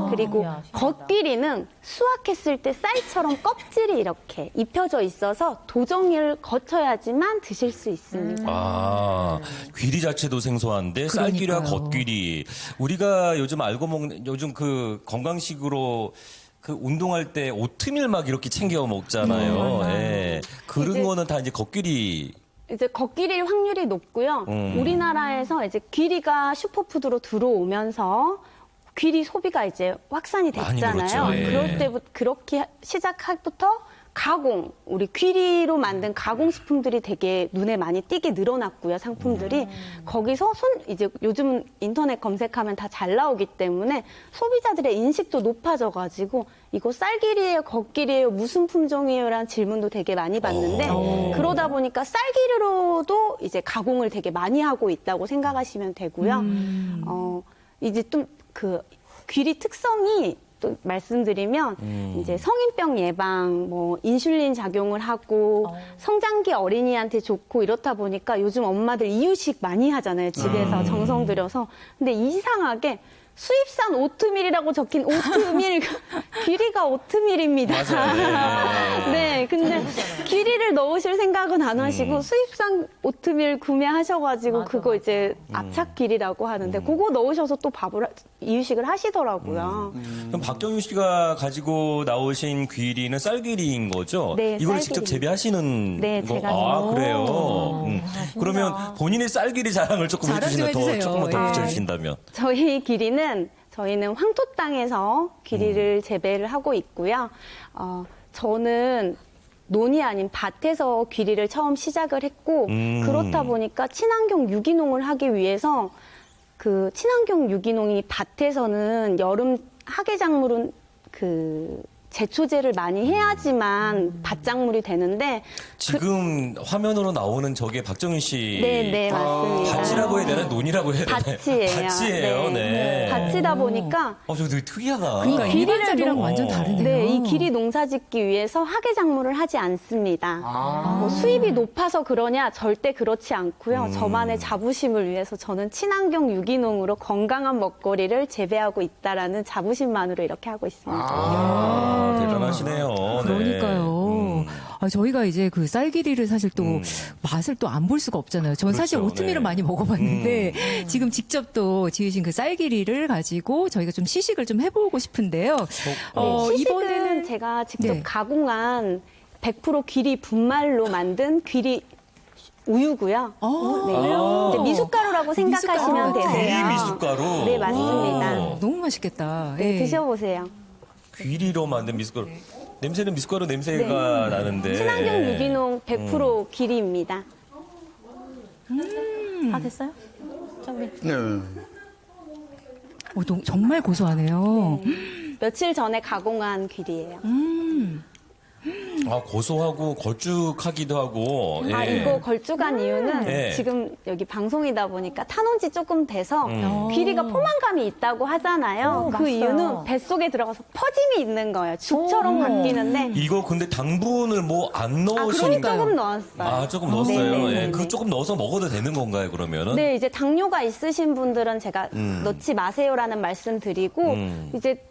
그리고 걷귀리는 수확했을 때 쌀처럼 껍질이 이렇게 입혀져 있어서 도정을 거쳐야지만 드실 수 있습니다. 귀리 자체도 생소한데 쌀귀리와 그러니까요. 걷귀리 우리가 요즘 알고 먹는 요즘 그 건강식으로 그 운동할 때 오트밀 막 이렇게 챙겨 먹잖아요. 예. 그런 이제- 거는 다 이제 걷귀리. 이제 걷귀리 확률이 높고요. 우리나라에서 이제 귀리가 슈퍼푸드로 들어오면서 귀리 소비가 이제 확산이 많이 됐잖아요. 늘었죠. 예. 그럴 때부터 그렇게 시작할부터 가공, 우리 귀리로 만든 가공식품들이 되게 눈에 많이 띄게 늘어났고요, 상품들이. 거기서 이제 요즘 인터넷 검색하면 다 잘 나오기 때문에 소비자들의 인식도 높아져가지고 이거 쌀귀리예요, 걷귀리예요, 무슨 품종이에요? 라는 질문도 되게 많이 받는데 그러다 보니까 쌀귀리로도 이제 가공을 되게 많이 하고 있다고 생각하시면 되고요. 이제 좀 그 귀리 특성이 또 말씀드리면 이제 성인병 예방, 뭐 인슐린 작용을 하고 성장기 어린이한테 좋고 이렇다 보니까 요즘 엄마들 이유식 많이 하잖아요. 집에서 정성 들여서. 근데 이상하게 수입산 오트밀이라고 적힌 오트밀 귀리가 오트밀입니다. 맞아요. 네, 근데 귀리를 넣으실 생각은 안 하시고 수입산 오트밀 구매하셔가지고 그거 이제 압착 귀리라고 하는데 그거 넣으셔서 또 이유식을 하시더라고요. 그럼 박경윤 씨가 가지고 나오신 귀리는 쌀귀리인 거죠? 네, 이걸 쌀귀리. 직접 재배하시는 네, 거? 제가 그래요. 그러면 본인의 쌀귀리 자랑을 조금 자랑 좀 해주시면 더 해주세요. 조금만 더 예. 붙여주신다면. 저희는 황토 땅에서 귀리를 재배를 하고 있고요. 저는 논이 아닌 밭에서 귀리를 처음 시작을 했고 그렇다 보니까 친환경 유기농을 하기 위해서 그 친환경 유기농이 밭에서는 여름 하계작물은 그 제초제를 많이 해야지만 밭작물이 되는데 지금 화면으로 나오는 저게 박정윤 씨. 네, 맞습니다. 밭이라고 해야 되나? 논이라고 해야 되나? 밭이에요. 밭이에요. 네. 밭이다 보니까 저 되게 특이하다. 그러니까 귀리를 일반적이랑 너무- 완전 다르네요. 네, 이 귀리 농사 짓기 위해서 하계작물을 하지 않습니다. 뭐 수입이 높아서 그러냐? 절대 그렇지 않고요. 저만의 자부심을 위해서 저는 친환경 유기농으로 건강한 먹거리를 재배하고 있다라는 자부심만으로 이렇게 하고 있습니다. 대단하시네요. 네. 그러니까요. 저희가 이제 그 쌀기리를 사실 또 맛을 또 안 볼 수가 없잖아요. 전 사실 그렇죠. 오트밀을 네. 많이 먹어봤는데 지금 직접 또 지으신 그 쌀기리를 가지고 저희가 좀 시식을 좀 해보고 싶은데요. 시식은 이번에는 제가 직접 네. 가공한 100% 귀리 분말로 만든 귀리 우유고요. 네. 이제 미숫가루라고 생각하시면 미숫가루. 되세요. 귀리 미숫가루. 네, 맞습니다. 너무 맛있겠다. 네, 예. 드셔보세요. 귀리로 만든 미숫가루. 냄새는 미숫가루 냄새가 나는데. 친환경 유기농 100% 귀리입니다. 다 됐어요? 저기. 네. 정말 고소하네요. 며칠 전에 가공한 귀리예요. 고소하고 걸쭉하기도 하고. 아, 예. 이거 걸쭉한 이유는 네. 지금 여기 방송이다 보니까 탄온지 조금 돼서 귀리가 포만감이 있다고 하잖아요. 그 맛있어요. 이유는 뱃속에 들어가서 퍼짐이 있는 거예요. 죽처럼 바뀌는데. 이거 근데 당분을 뭐 안 그러니 넣으시니까. 조금 넣었어요. 조금 넣었어요. 네네네네. 예. 그 조금 넣어서 먹어도 되는 건가요, 그러면은? 네, 이제 당뇨가 있으신 분들은 제가 넣지 마세요라는 말씀 드리고 이제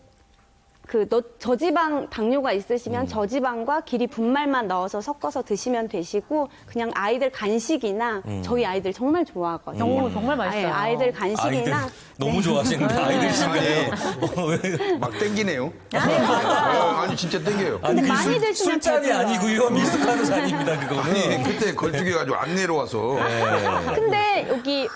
저지방 당뇨가 있으시면 저지방과 길이 분말만 넣어서 섞어서 드시면 되시고 그냥 아이들 간식이나 저희 아이들 정말 좋아하거든요. 정말 맛있어요. 네, 아이들 간식이나 아이들 너무 좋아하시는데 아이들 신가요? 막 땡기네요. 아니 진짜 땡겨요. 근데 많이 드시면 술잔이 배불러요. 아니고요. 미숫가루 잔입니다. 그거는. 아니 그때 걸쭉해가지고 안 내려와서. 근데 여기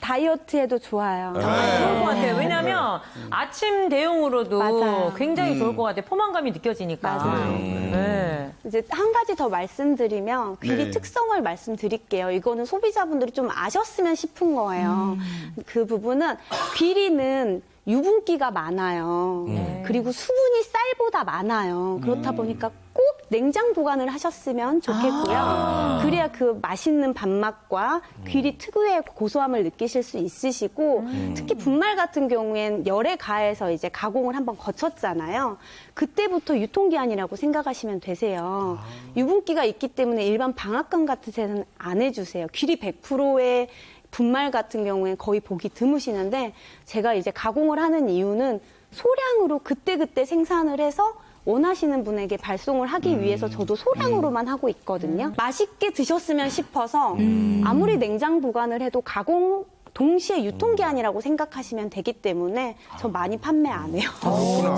다이어트에도 좋아요. 좋을 것 같아요. 왜냐하면 아침 대용으로도 맞아요. 굉장히 좋을 것 같아요. 포만감이 느껴지니까. 맞아요. 네. 이제 한 가지 더 말씀드리면 귀리 네. 특성을 말씀드릴게요. 이거는 소비자분들이 좀 아셨으면 싶은 거예요. 그 부분은 귀리는 유분기가 많아요. 그리고 수분이 쌀보다 많아요. 그렇다 보니까 꼭 냉장 보관을 하셨으면 좋겠고요. 그래야 그 맛있는 밥맛과 귀리 특유의 고소함을 느끼실 수 있으시고 특히 분말 같은 경우엔 열에 가해서 이제 가공을 한번 거쳤잖아요. 그때부터 유통기한이라고 생각하시면 되세요. 유분기가 있기 때문에 일반 방앗간 같은 데는 안 해주세요. 귀리 100%의 분말 같은 경우에 거의 보기 드무시는데 제가 이제 가공을 하는 이유는 소량으로 그때그때 생산을 해서 원하시는 분에게 발송을 하기 위해서 저도 소량으로만 하고 있거든요. 맛있게 드셨으면 싶어서 아무리 냉장 보관을 해도 가공 동시에 유통기한이라고 생각하시면 되기 때문에 저 많이 판매 안 해요.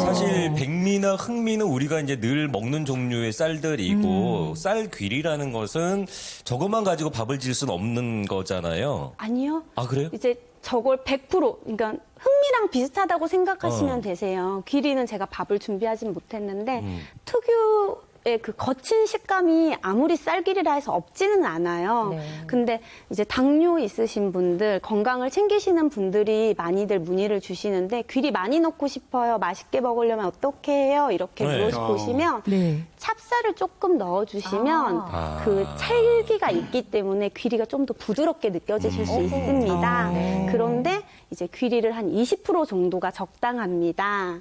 사실 백미나 흑미는 우리가 이제 늘 먹는 종류의 쌀들이고 쌀귀리라는 것은 저것만 가지고 밥을 지을 수는 없는 거잖아요. 아니요. 아 그래요? 이제 저걸 100% 그러니까 흑미랑 비슷하다고 생각하시면 되세요. 귀리는 제가 밥을 준비하진 못했는데 특유의 그 거친 식감이 아무리 쌀귀리라 해서 없지는 않아요. 네. 근데 이제 당뇨 있으신 분들, 건강을 챙기시는 분들이 많이들 문의를 주시는데 귀리 많이 넣고 싶어요. 맛있게 먹으려면 어떻게 해요? 이렇게 네. 물어보시면 네. 찹쌀을 조금 넣어주시면 그 찰기가 있기 때문에 귀리가 좀 더 부드럽게 느껴지실 수 있습니다. 그런데 이제 귀리를 한 20% 정도가 적당합니다.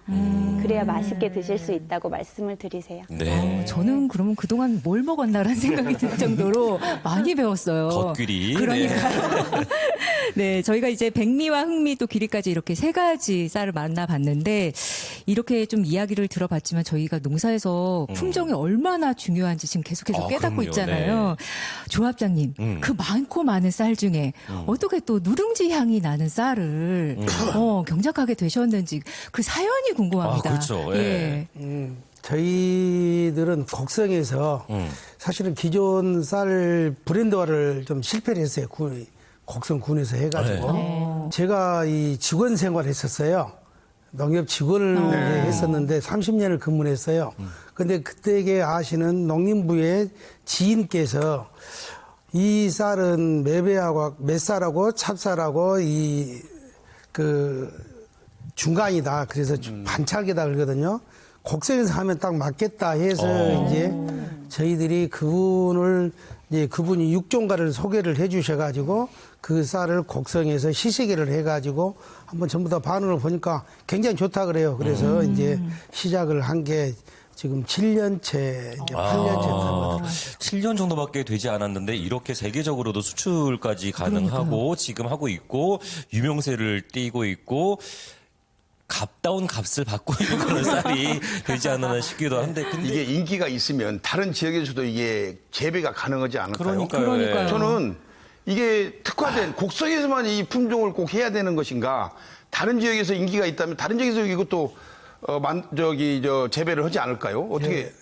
그래야 맛있게 드실 수 있다고 말씀을 드리세요. 네. 저는 그러면 그동안 뭘 먹었나라는 생각이 들 정도로 많이 배웠어요. 겉귀리. 그러니까요. 네, 저희가 이제 백미와 흑미 또 귀리까지 이렇게 세 가지 쌀을 만나봤는데 이렇게 좀 이야기를 들어봤지만 저희가 농사에서 품종이 얼마나 중요한지 지금 계속해서 깨닫고 그럼요. 있잖아요. 조합장님, 그 많고 많은 쌀 중에 어떻게 또 누룽지 향이 나는 쌀을 경작하게 되셨는지 그 사연이 궁금합니다. 아, 그렇죠. 예. 저희들은 곡성에서 사실은 기존 쌀 브랜드화를 좀 실패를 했어요. 곡성군에서 해가지고. 제가 이 직원 생활을 했었어요. 농협 직원을 했었는데 30년을 근무를 했어요. 근데 그때에 아시는 농림부의 지인께서 이 쌀은 맷쌀하고 찹쌀하고 중간이다. 그래서 반찰기다 그러거든요. 곡성에서 하면 딱 맞겠다 해서 이제 저희들이 그분이 육종가를 소개를 해 주셔가지고 그 쌀을 곡성에서 시식회를 해가지고 한번 전부 다 반응을 보니까 굉장히 좋다 그래요. 그래서 이제 시작을 한 게 지금 7년째, 이제 8년째 되더라고요. 7년 정도밖에 되지 않았는데 이렇게 세계적으로도 수출까지 가능하고 지금 하고 있고 유명세를 띠고 있고 값다운 값을 받고 있는 그런 쌀이 되지 않나 싶기도 한데 근데 이게 인기가 있으면 다른 지역에서도 이게 재배가 가능하지 않을까요? 그러니까요. 저는 이게 특화된 곡성에서만 이 품종을 꼭 해야 되는 것인가? 다른 지역에서 인기가 있다면 다른 지역에서 이것도 재배를 하지 않을까요? 어떻게?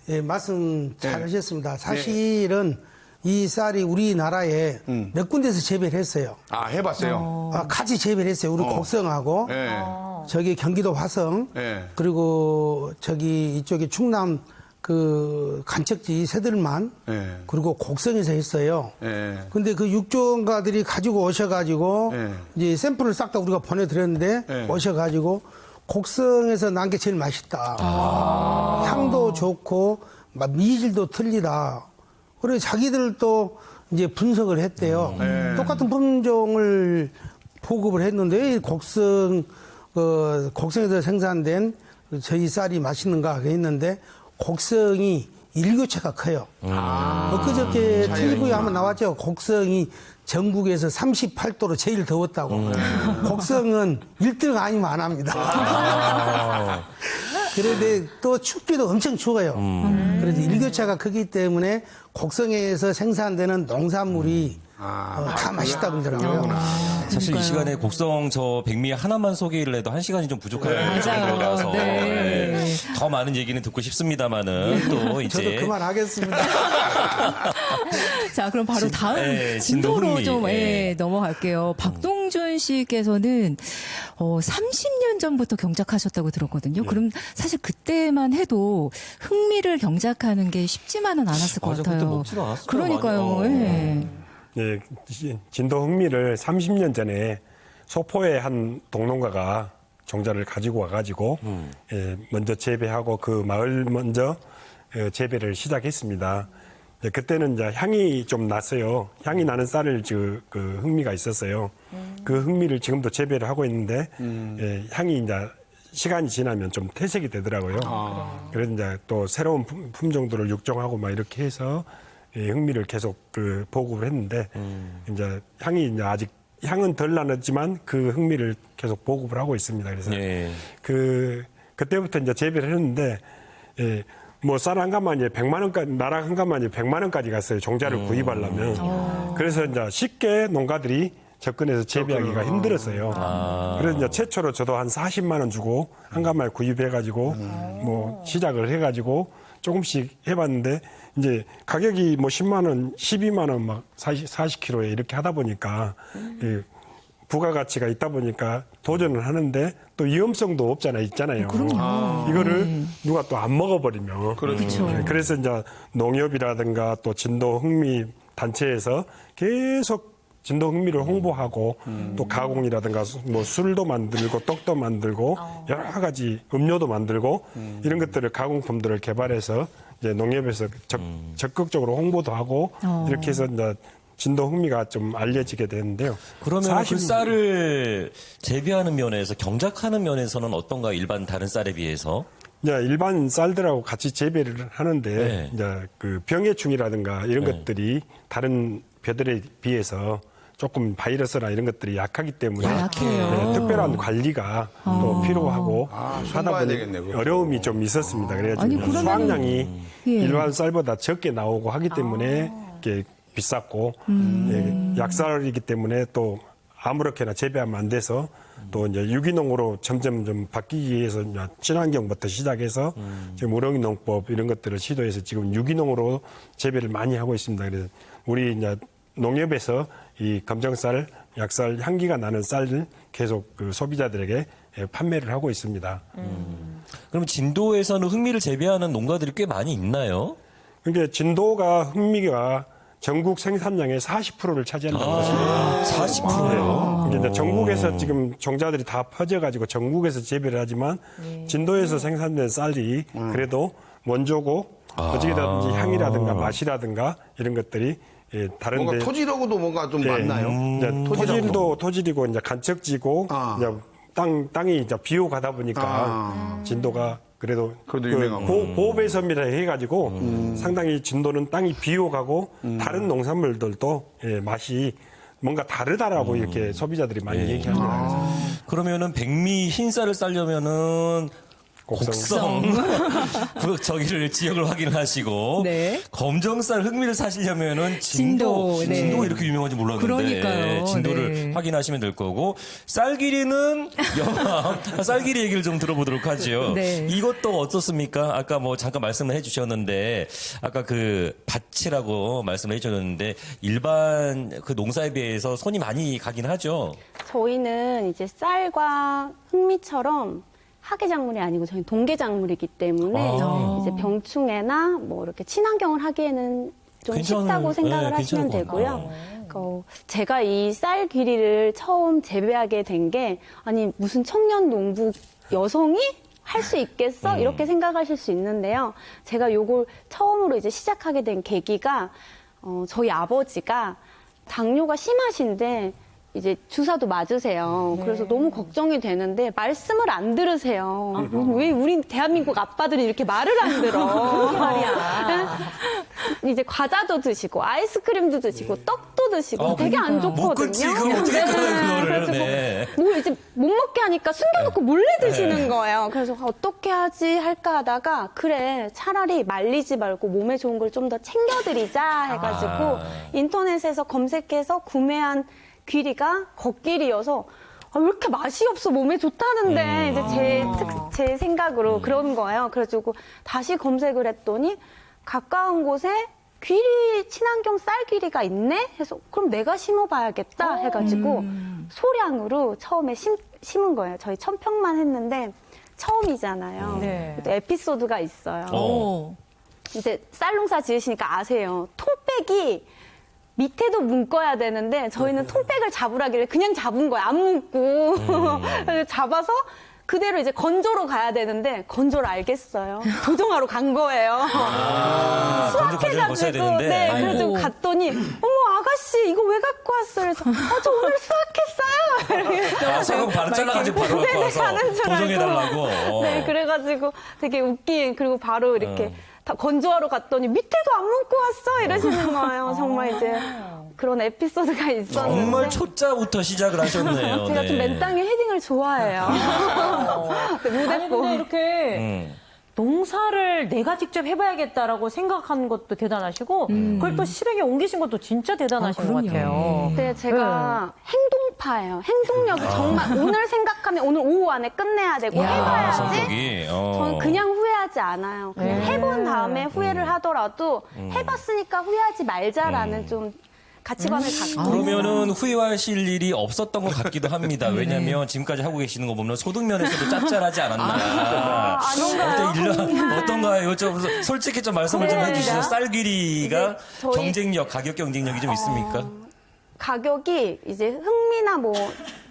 예, 말씀 잘 하셨습니다. 사실은 이 쌀이 우리나라에 몇 군데서 재배를 했어요. 아, 해봤어요. 같이 재배를 했어요. 우리 곡성하고. 예. 저기 경기도 화성. 예. 그리고 저기 이쪽에 충남 그 간척지 새들만. 예. 그리고 곡성에서 했어요. 예. 근데 그 육종가들이 가지고 오셔가지고 예. 이제 샘플을 싹 다 우리가 보내드렸는데 예. 오셔가지고 곡성에서 난 게 제일 맛있다. 향도 좋고 미질도 틀리다. 그리고 자기들도 이제 분석을 했대요. 똑같은 품종을 보급을 했는데 곡성에서 생산된 저희 쌀이 맛있는가 했는데 곡성이 일교차가 커요. 엊그저께 TV에 한번 나왔죠. 곡성이 전국에서 38도로 제일 더웠다고. 곡성은 1등 아니면 안 합니다. 그런데 또 춥기도 엄청 추워요. 그래서 일교차가 크기 때문에 곡성에서 생산되는 농산물이 다 맛있다 그러더라고요. 사실 이 시간에 곡성 저 백미 하나만 소개를 해도 1시간이 좀 부족할 맞아요. 정도라서 네. 네. 더 많은 얘기는 듣고 싶습니다만은 또 이제 저도 그만하겠습니다. 자, 그럼 바로 다음 예, 진도 진도로 흥미. 좀 예. 넘어갈게요. 박동준 씨께서는 30년 전부터 경작하셨다고 들었거든요. 그럼 사실 그때만 해도 흥미를 경작하는 게 쉽지만은 않았을 것 맞아, 그때 같아요. 먹지도 않았을 그러니까요. 거예요. 예. 예, 진도 흥미를 30년 전에 소포의 한 동농가가 종자를 가지고 와가지고 예, 먼저 재배하고 그 마을 먼저 재배를 시작했습니다. 예, 그때는 이제 향이 좀 났어요. 향이 나는 쌀을 그 흥미가 있었어요. 그 흥미를 지금도 재배를 하고 있는데 예, 향이 이제 시간이 지나면 좀 퇴색이 되더라고요. 그래서 이제 또 새로운 품종들을 육종하고 막 이렇게 해서 예, 흥미를 계속 그 보급을 했는데 이제 향이 이제 아직 향은 덜 나눴지만 그 흥미를 계속 보급을 하고 있습니다. 그래서 예. 그때부터 이제 재배를 했는데 예, 뭐 쌀 한 가마니에 100만 원까지 나락 한 가마니에 100만 원까지 갔어요. 종자를 구입하려면. 그래서 이제 쉽게 농가들이 접근해서 재배하기가 힘들었어요. 그래서 이제 최초로 저도 한 40만 원 주고 한 가마에 구입해가지고 뭐 시작을 해가지고 조금씩 해봤는데 이제 가격이 뭐 10만 원, 12만 원 막 40kg에 이렇게 하다 보니까 이 부가가치가 있다 보니까 도전을 하는데 또 위험성도 있잖아요. 이거를 누가 또 안 먹어버리면. 그렇죠. 그래서 이제 농협이라든가 또 진도 흥미 단체에서 계속 진도 흥미를 홍보하고 또 가공이라든가 뭐 술도 만들고 떡도 만들고 여러 가지 음료도 만들고 이런 것들을 가공품들을 개발해서 이제 농협에서 적극적으로 홍보도 하고 이렇게 해서 이제 진도 흥미가 좀 알려지게 되는데요. 그러면 그 쌀을 재배하는 면에서 경작하는 면에서는 어떤가 일반 다른 쌀에 비해서? 이제 일반 쌀들하고 같이 재배를 하는데 네. 이제 그 병해충이라든가 이런 것들이 다른 벼들에 비해서 조금 바이러스나 이런 것들이 약하기 때문에 약해요. 네, 특별한 관리가 또 필요하고 하다 손봐야 보니 되겠네, 그거. 어려움이 좀 있었습니다. 아니, 그래가지고 그러면은- 수확량이 예. 일반 쌀보다 적게 나오고 하기 때문에 이게 비쌌고 예, 약쌀이기 때문에 또 아무렇게나 재배하면 안 돼서 또 이제 유기농으로 점점 좀 바뀌기 위해서 이제 친환경부터 시작해서 지금 우렁이 농법 이런 것들을 시도해서 지금 유기농으로 재배를 많이 하고 있습니다. 그래서 우리 이제 농협에서 이 검정쌀, 약쌀, 향기가 나는 쌀을 계속 그 소비자들에게 판매를 하고 있습니다. 그럼 진도에서는 흥미를 재배하는 농가들이 꽤 많이 있나요? 그러니까 진도가 흥미가 전국 생산량의 40%를 차지한다는 것입니다. 40%요? 이제 전국에서 지금 종자들이 다 퍼져가지고 전국에서 재배를 하지만 진도에서 생산된 쌀이 그래도 원조고 어찌게든지 향이라든가 맛이라든가 이런 것들이 예, 다른데 뭔가 토지라고도 뭔가 좀 맞나요? 이제 토질이고 이제 간척지고 이제 땅이 이제 비호가다 보니까 진도가 그래도 유명하고. 보호배섬이라 해가지고 상당히 진도는 땅이 비호가고 다른 농산물들도 예, 맛이 뭔가 다르다라고 이렇게 소비자들이 많이 얘기합니다. 그러면은 백미 흰쌀을 쌀려면은 곡성 저기를 지역을 확인하시고 네. 검정쌀 흥미를 사시려면은 진도 진도, 네. 진도가 이렇게 유명한지 몰랐는데 그러니까요. 진도를 네. 확인하시면 될 거고 쌀 길이는 영암 쌀 길이 얘기를 좀 들어보도록 하죠. 네. 이것도 어떻습니까? 아까 뭐 잠깐 말씀을 해주셨는데 아까 그 밭이라고 말씀을 해주셨는데 일반 그 농사에 비해서 손이 많이 가긴 하죠. 저희는 이제 쌀과 흑미처럼 하계작물이 아니고 저희 동계작물이기 때문에 이제 병충해나 뭐 이렇게 친환경을 하기에는 좀 쉽다고 생각을 하시면 괜찮을 것 되고요. 제가 이 쌀 귀리를 처음 재배하게 된 게 아니 무슨 청년 농부 여성이 할 수 있겠어? 이렇게 생각하실 수 있는데요. 제가 요걸 처음으로 이제 시작하게 된 계기가 저희 아버지가 당뇨가 심하신데 이제 주사도 맞으세요. 그래서 너무 걱정이 되는데 말씀을 안 들으세요. 왜 우리 대한민국 아빠들이 이렇게 말을 안 들어? 말이야. 이제 과자도 드시고 아이스크림도 드시고 떡도 쏟으시고 되게 안 좋거든요. 못 끊지, 그럼 어떻게 끊어요, 그거를. 그래가지고 네. 뭐 이제 못 먹게 하니까 숨겨놓고 몰래 드시는 거예요. 그래서 어떻게 하지 할까 하다가 그래 차라리 말리지 말고 몸에 좋은 걸 좀 더 챙겨드리자 해가지고 인터넷에서 검색해서 구매한 귀리가 걷길이어서 왜 이렇게 맛이 없어 몸에 좋다는데 이제 제 생각으로 그런 거예요. 그래가지고 다시 검색을 했더니 가까운 곳에 귀리 친환경 쌀귀리가 있네 해서 그럼 내가 심어봐야겠다 해가지고 소량으로 처음에 심은 거예요. 저희 1000평만 했는데 처음이잖아요. 네. 또 에피소드가 있어요. 오. 이제 쌀 농사 지으시니까 아세요. 통백이 밑에도 묶어야 되는데 저희는 통백을 잡으라길래 그냥 잡은 거예요. 안 묶고. 그래서 잡아서 그대로 이제 건조로 가야 되는데 건조를 알겠어요. 도정하러 간 거예요. 건조 과정을 거쳐야 되는데. 네, 아이고. 그래가지고 갔더니 어머 아가씨 이거 왜 갖고 왔어요? 그래서 저 오늘 수확했어요. 생각 바로 잘라가지고 바로 갖고 와서 가는 줄 도정해달라고. 알고. 네, 그래가지고 되게 웃긴 그리고 바로 이렇게 다 건조하러 갔더니 밑에도 안 묶고 왔어 이러시는 거예요. 정말 이제 그런 에피소드가 있었는데. 정말 초짜부터 시작을 하셨네요. 제가 좀 네. 맨땅에 헤딩을 좋아해요. 네, 아니 근데 이렇게 음. 농사를 내가 직접 해봐야겠다라고 생각한 것도 대단하시고 그걸 또 실행에 옮기신 것도 진짜 대단하신 것 그럼요. 같아요. 근데 제가 행동파예요. 행동력이 정말 오늘 생각하면 오늘 오후 안에 끝내야 되고 해봐야지. 성격이. 저는 그냥 후회하지 않아요. 그냥 해본 다음에 후회를 하더라도 해봤으니까 후회하지 말자라는 좀 가치관을 갖고 그러면은 후회하실 일이 없었던 것 같기도 합니다. 왜냐하면 지금까지 하고 계시는 거 보면 소득 면에서도 짭짤하지 않았나. 어떤가요? 좀 솔직히 좀 말씀을 좀 해주시죠. 쌀귀리가 이제 저희- 경쟁력, 가격 경쟁력이 좀 있습니까? 가격이 이제 흑미나 뭐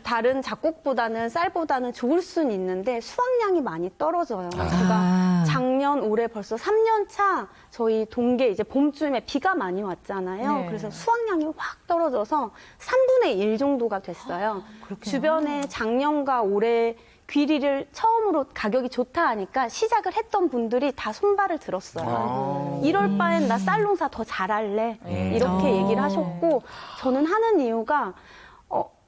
다른 작곡보다는 쌀보다는 좋을 수는 있는데 수확량이 많이 떨어져요. 제가 작년 올해 벌써 3년 차 저희 동계 이제 봄쯤에 비가 많이 왔잖아요. 네. 그래서 수확량이 확 떨어져서 3분의 1 정도가 됐어요. 주변에 작년과 올해 귀리를 처음으로 가격이 좋다 하니까 시작을 했던 분들이 다 손발을 들었어요. 이럴 바엔 나 쌀농사 더 잘할래. 이렇게 얘기를 하셨고 저는 하는 이유가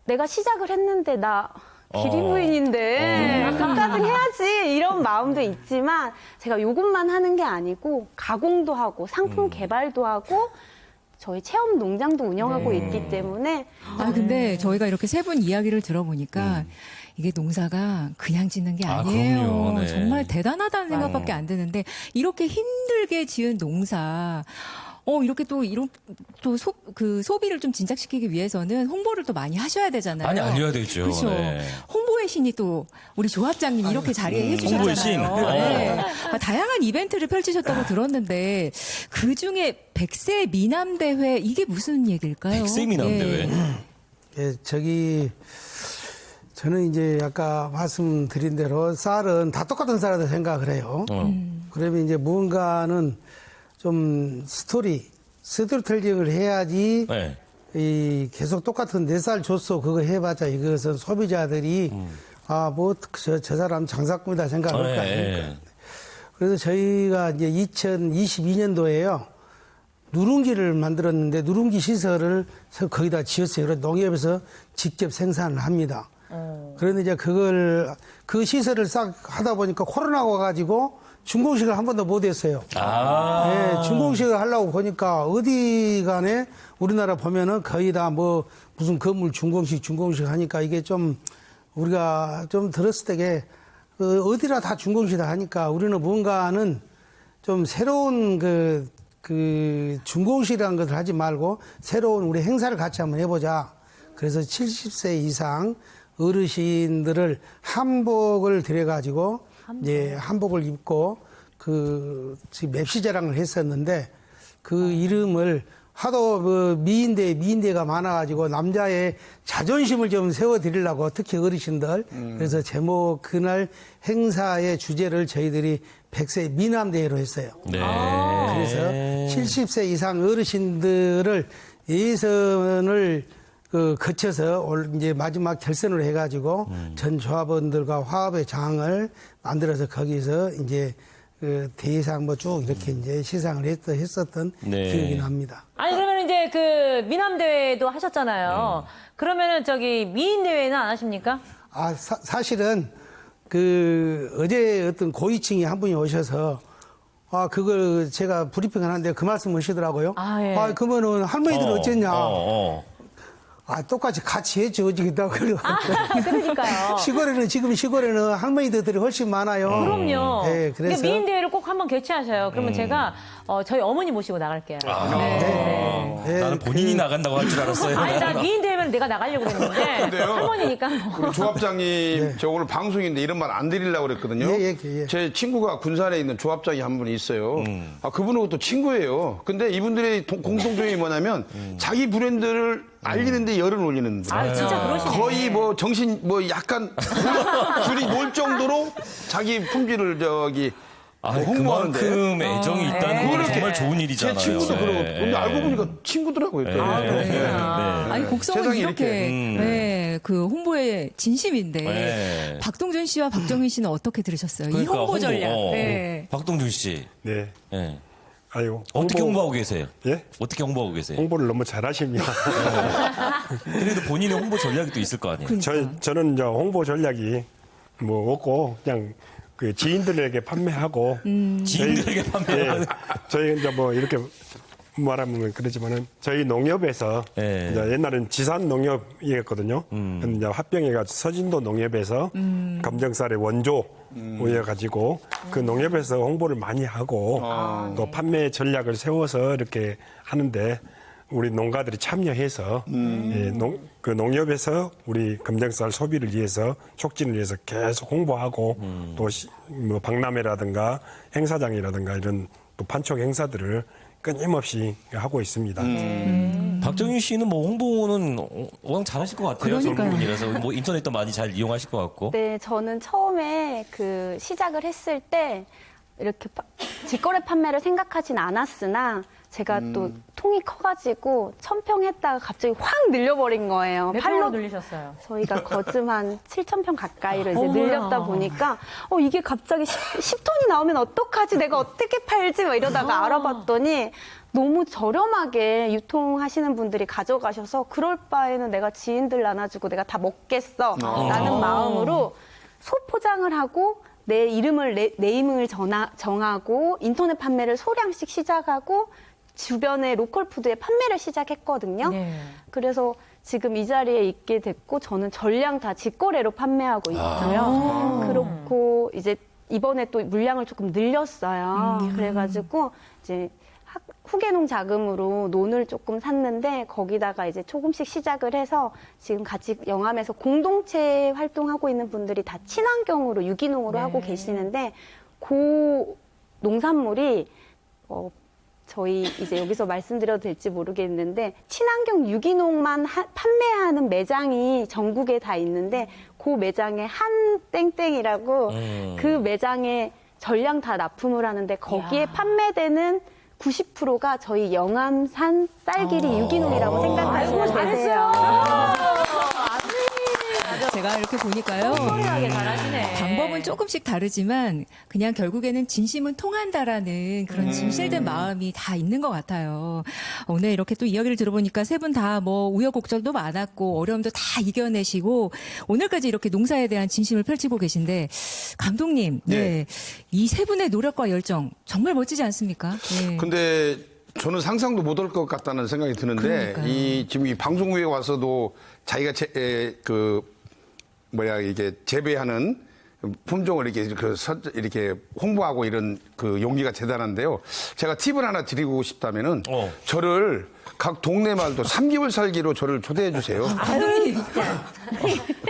내가 시작을 했는데 나 귀리 부인인데 끝까지 해야지 이런 마음도 있지만 제가 이것만 하는 게 아니고 가공도 하고 상품 개발도 하고 저희 체험 농장도 운영하고 있기 때문에 근데 저희가 이렇게 세 분 이야기를 들어보니까 이게 농사가 그냥 짓는 게 아니에요. 그럼요. 네. 정말 대단하다는 생각밖에 안 드는데 이렇게 힘들게 지은 농사 이렇게 그 소비를 좀 진작시키기 위해서는 홍보를 또 많이 하셔야 되잖아요. 많이 알려야 되죠. 그렇죠. 네. 홍보의 신이 또 우리 조합장님 이렇게 자리에 홍보의 신. 해주셨잖아요. 네. 다양한 이벤트를 펼치셨다고 들었는데 그 중에 100세 미남 대회 이게 무슨 얘기일까요? 100세 미남 대회. 예, 저는 이제 아까 말씀드린 대로 쌀은 다 똑같은 쌀이라고 생각을 해요. 그러면 이제 무언가는 좀 스토리텔링을 해야지 네. 계속 똑같은 내 쌀 줬어 그거 해봤자 이것은 소비자들이 저 사람 장사꾼이다 생각할 거 아닙니까? 그래서 저희가 이제 2022년도에요. 누룽지를 만들었는데 누룽지 시설을 거기다 지었어요. 그래서 농협에서 직접 생산을 합니다. 그런데 이제 그 시설을 싹 하다 보니까 코로나가 와가지고 준공식을 한 번도 못 했어요. 네, 준공식을 하려고 보니까 어디 간에 우리나라 보면은 거의 다 무슨 건물 준공식 하니까 이게 좀 우리가 좀 들었을 때게 어디라 다 준공식이다 하니까 우리는 뭔가는 좀 새로운 그 준공식이라는 것을 하지 말고 새로운 우리 행사를 같이 한번 해보자. 그래서 70세 이상 어르신들을 한복을 들여가지고 이제 한복을 입고 맵시 자랑을 했었는데 그 이름을 하도 미인대가 많아가지고 남자의 자존심을 좀 세워드리려고 특히 어르신들 그래서 제목 그날 행사의 주제를 저희들이 100세 미남대회로 했어요. 네. 그래서 70세 이상 어르신들을 예선을 거쳐서 이제 마지막 결선을 해가지고 전 조합원들과 화합의 장을 만들어서 거기서 이제 대상 쭉 이렇게 이제 시상을 했었던 네. 기억이 납니다. 아니 그러면 이제 그 미남 대회도 하셨잖아요. 그러면은 저기 미인 대회는 안 하십니까? 아, 사실은 그 어제 어떤 고위층이 한 분이 오셔서 아, 그걸 제가 브리핑을 하는데 그 말씀 하시더라고요. 아, 예. 그러면은 할머니들 어쨌냐. 아, 똑같이 같이 해줘. 어지겠다고. 그러니까요. 시골에는 할머니들이 훨씬 많아요. 그럼요. 네, 그래서. 그러니까 미인 대회를 꼭 한번 개최하셔요. 그러면 제가 저희 어머니 모시고 나갈게요. 네, 나는 본인이 나간다고 할 줄 알았어요. 아니, 나 미인 대회면 내가 나가려고 그랬는데 근데요? 할머니니까 뭐. 우리 조합장님, 저 오늘 방송인데 이런 말 안 드리려고 그랬거든요. 예. 제 친구가 군산에 있는 조합장이 한 분이 있어요. 아, 그분하고 또 친구예요. 근데 이분들의 공통점이 뭐냐면 자기 브랜드를 알리는데 열을 올리는 분. 아, 진짜 그러시네. 거의 뭐 정신 뭐 약간 줄이 놀 정도로 자기 품질을 저기 홍보하는데. 그만큼 애정이 있다는 건 그렇게 정말 좋은 일이잖아요. 제 친구도 그러고. 근데 알고 보니까 친구더라고요. 또. 아니 곡성은 세상이 이렇게 이렇게. 그 홍보에 진심인데 네. 박동준 씨와 박정희 씨는 어떻게 들으셨어요? 이 그러니까 홍보 전략. 홍보. 네. 박동준 씨. 네. 예. 아유. 어떻게 홍보하고 계세요? 예? 어떻게 홍보하고 계세요? 홍보를 너무 잘하십니다. 그래도 본인의 홍보 전략이 또 있을 거 아니에요? 저는 이제 홍보 전략이 뭐 없고 그냥 그 지인들에게 판매하고 지인들에게 판매하는. 저희 이제 뭐 이렇게 말하면 그러지만은 저희 농협에서 네. 이제 옛날엔 지산 농협이었거든요. 이제 합병해가지고 서진도 농협에서 감정쌀의 원조 오여가지고 그 농협에서 홍보를 많이 하고 또 판매 전략을 세워서 이렇게 하는데 우리 농가들이 참여해서 예, 그 농협에서 우리 검정쌀 소비를 위해서 촉진을 위해서 계속 홍보하고 또 뭐 박람회라든가 행사장이라든가 이런 또 판촉 행사들을 끊임없이 하고 있습니다. 박정희 씨는 뭐 홍보는 워낙 잘하실 것 같아요. 젊은 그러니까요. 분이라서 뭐 인터넷도 많이 잘 이용하실 것 같고. 네, 저는 처음에 그 시작을 했을 때 이렇게 직거래 판매를 생각하진 않았으나 제가 또 통이 커가지고 1000평 했다가 갑자기 확 늘려버린 거예요. 몇 평으로 늘리셨어요? 저희가 거즘 한 7000평 가까이로 이제 어머나. 늘렸다 보니까 이게 갑자기 10톤이 나오면 어떡하지? 내가 어떻게 팔지? 막 이러다가 알아봤더니 너무 저렴하게 유통하시는 분들이 가져가셔서 그럴 바에는 내가 지인들 나눠주고 내가 다 먹겠어 라는 마음으로 소포장을 하고 내 이름을 네이밍을 정하고 인터넷 판매를 소량씩 시작하고 주변의 로컬 푸드의 판매를 시작했거든요. 네. 그래서 지금 이 자리에 있게 됐고 저는 전량 다 직거래로 판매하고 있고요. 그렇고 이제 이번에 또 물량을 조금 늘렸어요. 그래가지고 이제 후계농 자금으로 논을 조금 샀는데 거기다가 이제 조금씩 시작을 해서 지금 같이 영암에서 공동체 활동하고 있는 분들이 다 친환경으로 유기농으로 하고 계시는데 그 농산물이 저희 이제 여기서 말씀드려도 될지 모르겠는데 친환경 유기농만 판매하는 매장이 전국에 다 있는데 그 매장에 한 땡땡이라고 그 매장에 전량 다 납품을 하는데 거기에 판매되는 90%가 저희 영암산 쌀기리 유기농이라고 생각하시면 되세요. 제가 이렇게 보니까요. 소리하게 잘하시네. 방법은 조금씩 다르지만 그냥 결국에는 진심은 통한다라는 그런 진실된 마음이 다 있는 것 같아요. 오늘 이렇게 또 이야기를 들어보니까 세 분 다 뭐 우여곡절도 많았고 어려움도 다 이겨내시고 오늘까지 이렇게 농사에 대한 진심을 펼치고 계신데 감독님, 네. 이 세 분의 노력과 열정 정말 멋지지 않습니까? 네. 근데 저는 상상도 못 할 것 같다는 생각이 드는데 그러니까요. 지금 이 방송국에 와서도 자기가 이게 재배하는 품종을 이렇게 홍보하고 이런 그 용기가 대단한데요. 제가 팁을 하나 드리고 싶다면은 저를 각 동네 말도 3개월 살기로 저를 초대해 주세요.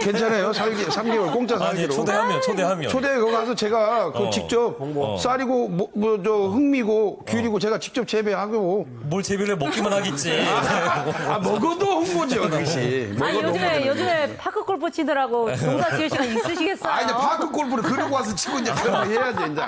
괜찮아요? 3개월 공짜 아니, 살기로. 초대하면. 초대해 가서 제가 그 직접 쌀이고 쌀이고 귤이고 제가 직접 재배하고 뭘 재배를 먹기만 하겠지. 먹어도 홍보죠, 그것이. 아니, 요즘에 파크 골프 치더라고 농사 지을 시간 있으시겠어요? 이제 파크 골프를 그러고 와서 치고 이제 그런 거 해야지, 이제.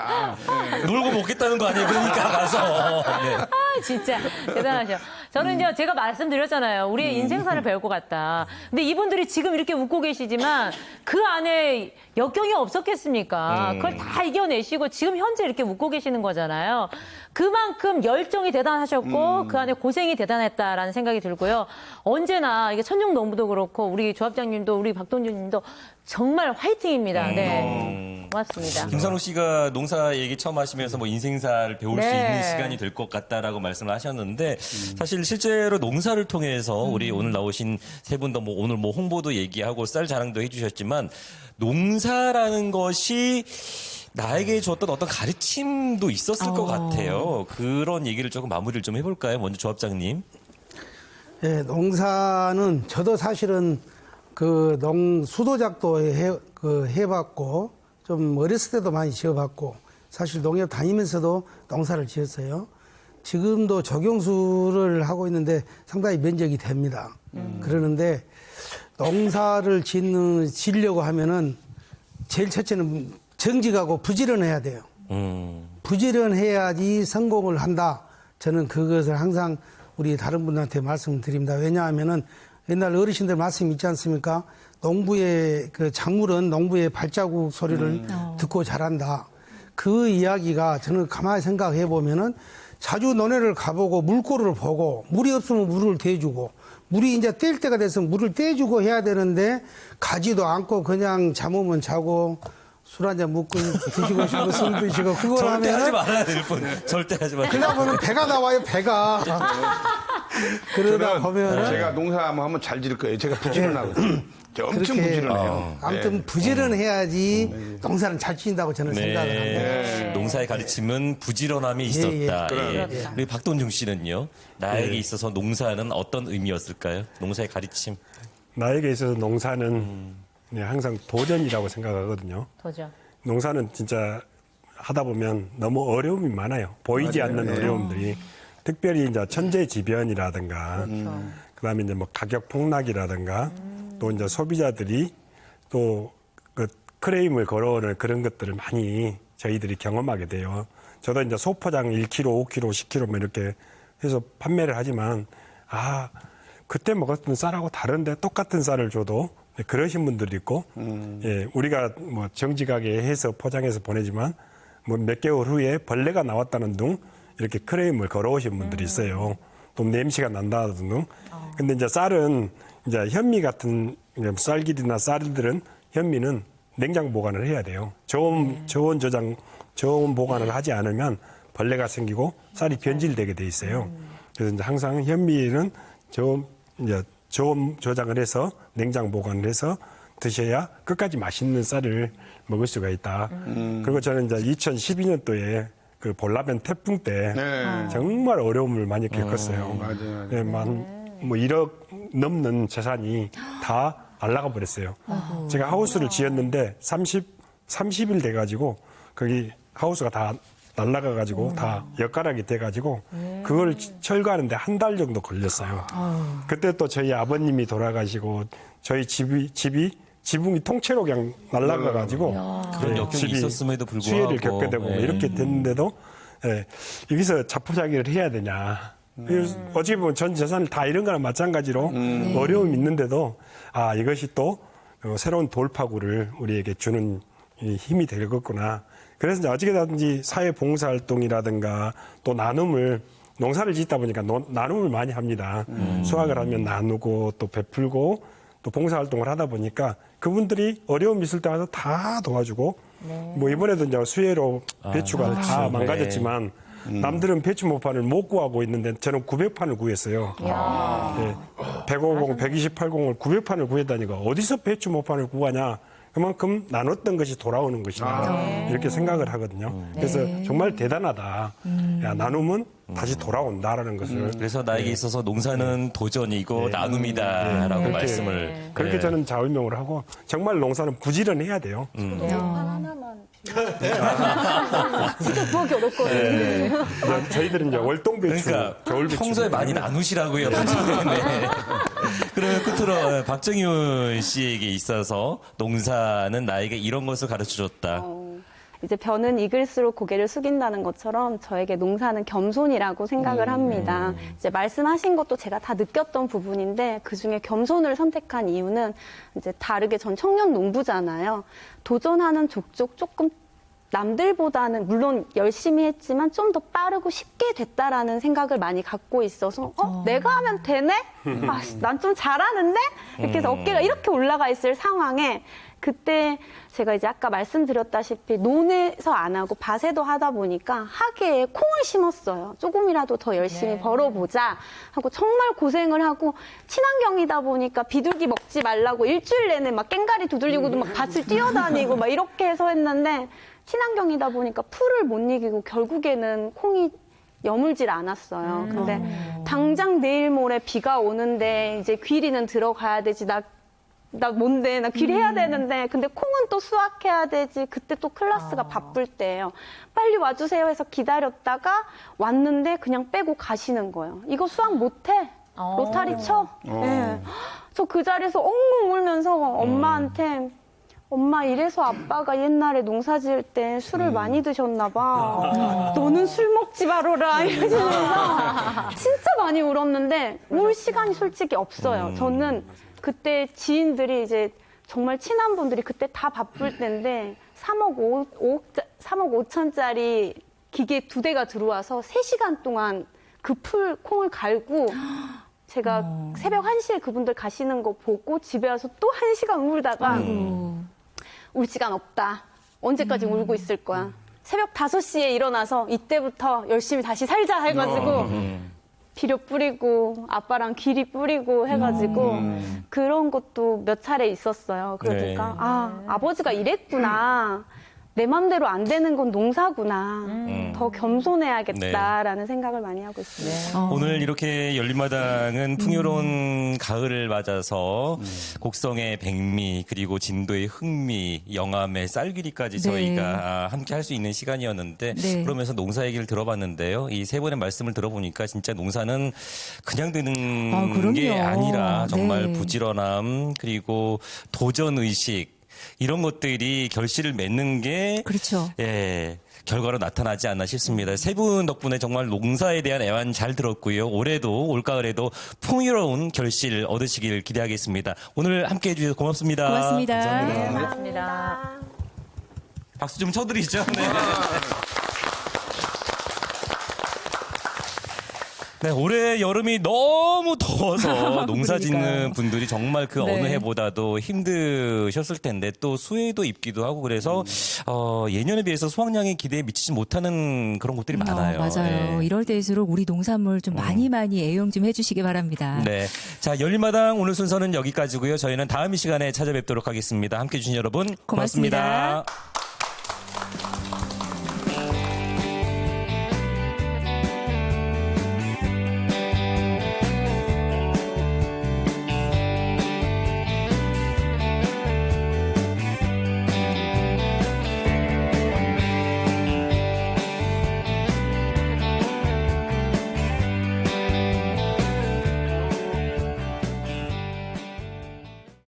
놀고 먹겠다는 거 아니에요? 그러니까 가서. 네. 진짜 대단하셔. 저는 이제 제가 말씀드렸잖아요. 우리의 인생사를 배울 것 같다. 근데 이분들이 지금 이렇게 웃고 계시지만 그 안에 역경이 없었겠습니까? 그걸 다 이겨내시고 지금 현재 이렇게 웃고 계시는 거잖아요. 그만큼 열정이 대단하셨고 그 안에 고생이 대단했다라는 생각이 들고요. 언제나 이게 천룡농부도 그렇고 우리 조합장님도 우리 박동준님도 정말 화이팅입니다. 네, 고맙습니다. 김선욱 씨가 농사 얘기 처음 하시면서 뭐 인생사를 배울 수 네. 있는 시간이 될 것 같다라고 말씀을 하셨는데 사실 실제로 농사를 통해서 우리 오늘 나오신 세 분도 뭐 오늘 뭐 홍보도 얘기하고 쌀 자랑도 해주셨지만 농사라는 것이 나에게 줬던 어떤 가르침도 있었을 것 같아요. 그런 얘기를 조금 마무리를 좀 해볼까요? 먼저 조합장님. 예, 농사는 저도 사실은 수도작도 해봤고, 좀 어렸을 때도 많이 지어봤고, 사실 농협 다니면서도 농사를 지었어요. 지금도 적용수를 하고 있는데 상당히 면적이 됩니다. 그러는데 농사를 지려고 하면은 제일 첫째는 정직하고 부지런해야 돼요. 부지런해야지 성공을 한다. 저는 그것을 항상 우리 다른 분들한테 말씀드립니다. 왜냐하면은 옛날 어르신들 말씀 있지 않습니까? 농부의 작물은 농부의 발자국 소리를 듣고 자란다. 그 이야기가 저는 가만히 생각해 보면은 자주 논에를 가보고 물고를 보고 물이 없으면 물을 대주고 물이 이제 뗄 때가 돼서 물을 떼주고 해야 되는데 가지도 않고 그냥 잠오면 자고 술 한잔 먹고 드시고 싶고 술 드시고 그걸 절대 하면 하지 말아야 될 뿐. 절대 하지 말아야 될 그러다 보면 배가 나와요, 배가. 그러다 보면 제가 농사 한번 잘 지을 거예요. 제가 부지런하거든요. 엄청 그렇게 부지런해요. 아무튼 부지런해야지 농사는 잘 지인다고 저는 생각을 합니다. 네. 농사의 가르침은 부지런함이 있었다. 예. 우리 박동중 씨는요. 나에게 있어서 농사는 어떤 의미였을까요? 농사의 가르침. 나에게 있어서 농사는 항상 도전이라고 생각하거든요. 도전. 농사는 진짜 하다 보면 너무 어려움이 많아요. 보이지 않는 어려움들이. 특별히 이제 천재지변이라든가, 그다음에 이제 뭐 가격 폭락이라든가, 또 이제 소비자들이 또 그 크레임을 걸어오는 그런 것들을 많이 저희들이 경험하게 돼요. 저도 이제 소포장 1kg, 5kg, 10kg 뭐 이렇게 해서 판매를 하지만, 그때 먹었던 쌀하고 다른데 똑같은 쌀을 줘도 그러신 분들이 있고, 예, 우리가 뭐 정직하게 해서 포장해서 보내지만, 뭐 몇 개월 후에 벌레가 나왔다는 둥, 이렇게 크레임을 걸어오신 분들이 있어요. 또 냄새가 난다는 둥. 근데 이제 쌀은 이제 현미 같은 쌀길이나 쌀들은 현미는 냉장 보관을 해야 돼요. 저온 보관을 하지 않으면 벌레가 생기고 쌀이 변질되게 돼 있어요. 그래서 이제 항상 현미는 저온 저장을 해서 냉장 보관을 해서 드셔야 끝까지 맛있는 쌀을 먹을 수가 있다. 그리고 저는 이제 2012년도에 그 볼라벤 태풍 때 정말 어려움을 많이 겪었어요. 맞아요. 네, 뭐 1억 넘는 재산이 다 날아가 버렸어요. 제가 하우스를 지었는데 30일 돼가지고 거기 하우스가 다 날아가가지고 다 엿가락이 돼가지고 그걸 철거하는데 한 달 정도 걸렸어요. 그때 또 저희 아버님이 돌아가시고 저희 집이 지붕이 통째로 그냥 날아가가지고 그런 역경이 있었음에도 불구하고 수해를 겪게 되고 뭐 이렇게 됐는데도 여기서 자포자기를 해야 되냐. 어찌 보면 전 재산을 다 잃은 거나 마찬가지로 어려움이 있는데도 이것이 또 새로운 돌파구를 우리에게 주는 힘이 되겠구나. 그래서 이제 어떻게든지 사회 봉사활동이라든가 또 나눔을 농사를 짓다 보니까 나눔을 많이 합니다. 수확을 하면 나누고 또 베풀고 또 봉사활동을 하다 보니까 그분들이 어려움이 있을 때 와서 다 도와주고 뭐 이번에도 이제 수해로 배추가 다 망가졌지만 남들은 배추 모판을 못 구하고 있는데 저는 900판을 구했어요. 네, 150, 128공을 900판을 구했다니까 어디서 배추 모판을 구하냐. 그만큼 나눴던 것이 돌아오는 것이다. 이렇게 생각을 하거든요. 그래서 정말 대단하다. 나눔은 다시 돌아온다라는 것을. 그래서 나에게 있어서 농사는 도전이고 나눔이다라고 말씀을. 그렇게 저는 좌우명을 하고 정말 농사는 부지런해야 돼요. 진짜 구하기 어렵거든요. 저희들은 이제 월동 배추, 그러니까 겨울 배추 평소에 많이 나누시라고요. 네. 그러면 끝으로 박정윤 씨에게 있어서 농사는 나에게 이런 것을 가르쳐줬다. 이제 벼는 익을수록 고개를 숙인다는 것처럼 저에게 농사는 겸손이라고 생각을 합니다. 이제 말씀하신 것도 제가 다 느꼈던 부분인데 그중에 겸손을 선택한 이유는 이제 다르게 전 청년 농부잖아요. 도전하는 족족 조금 남들보다는 물론 열심히 했지만 좀 더 빠르고 쉽게 됐다라는 생각을 많이 갖고 있어서 내가 하면 되네? 난 좀 잘하는데? 이렇게 해서 어깨가 이렇게 올라가 있을 상황에 그때 제가 이제 아까 말씀드렸다시피 논에서 안 하고 밭에도 하다 보니까 하계에 콩을 심었어요. 조금이라도 더 열심히 벌어보자 하고 정말 고생을 하고 친환경이다 보니까 비둘기 먹지 말라고 일주일 내내 막 깽가리 두들리고도 막 밭을 뛰어다니고 막 이렇게 해서 했는데 친환경이다 보니까 풀을 못 이기고 결국에는 콩이 여물질 않았어요. 근데 당장 내일 모레 비가 오는데 이제 귀리는 들어가야 되지. 나 뭔데? 나 귀리 해야 되는데. 근데 콩은 또 수확해야 되지. 그때 또 클래스가 바쁠 때예요. 빨리 와주세요 해서 기다렸다가 왔는데 그냥 빼고 가시는 거예요. 이거 수확 못해. 로타리 쳐. 네. 저 그 자리에서 엉엉 울면서 엄마한테 엄마 이래서 아빠가 옛날에 농사 지을 때 술을 많이 드셨나 봐. 너는 술 먹지 말아라 이러시면서 진짜 많이 울었는데 울 시간이 솔직히 없어요. 저는 그때 지인들이 이제 정말 친한 분들이 그때 다 바쁠 때인데 3억 5천짜리 기계 2대가 들어와서 3시간 동안 그 풀 콩을 갈고 제가 새벽 1시에 그분들 가시는 거 보고 집에 와서 또 1시간 울다가 울 시간 없다. 언제까지 울고 있을 거야. 새벽 5시에 일어나서 이때부터 열심히 다시 살자 해가지고 비료 뿌리고 아빠랑 귀리 뿌리고 해가지고 그런 것도 몇 차례 있었어요. 그러니까 아버지가 이랬구나. 내 맘대로 안 되는 건 농사구나. 더 겸손해야겠다라는 생각을 많이 하고 있습니다. 오늘 이렇게 열린마당은 풍요로운 가을을 맞아서 곡성의 백미 그리고 진도의 흑미, 영암의 쌀귀리까지 저희가 함께 할 수 있는 시간이었는데 그러면서 농사 얘기를 들어봤는데요. 이 세 분의 말씀을 들어보니까 진짜 농사는 그냥 되는 게 아니라 정말 부지런함 그리고 도전의식 이런 것들이 결실을 맺는 게 그렇죠. 예, 결과로 나타나지 않나 싶습니다. 세 분 덕분에 정말 농사에 대한 애환 잘 들었고요. 올해도 올가을에도 풍요로운 결실 얻으시길 기대하겠습니다. 오늘 함께해 주셔서 고맙습니다. 고맙습니다. 감사합니다. 고맙습니다. 박수 좀 쳐드리죠. 네. 네, 올해 여름이 너무 더워서 농사 짓는 분들이 정말 그 어느 해보다도 힘드셨을 텐데 또 수해도 입기도 하고 그래서 예년에 비해서 수확량의 기대에 미치지 못하는 그런 곳들이 많아요. 맞아요. 네. 이럴 때일수록 우리 농산물 좀 많이 애용 좀 해주시기 바랍니다. 네. 자, 열린마당 오늘 순서는 여기까지고요. 저희는 다음 이 시간에 찾아뵙도록 하겠습니다. 함께해 주신 여러분 고맙습니다. 고맙습니다.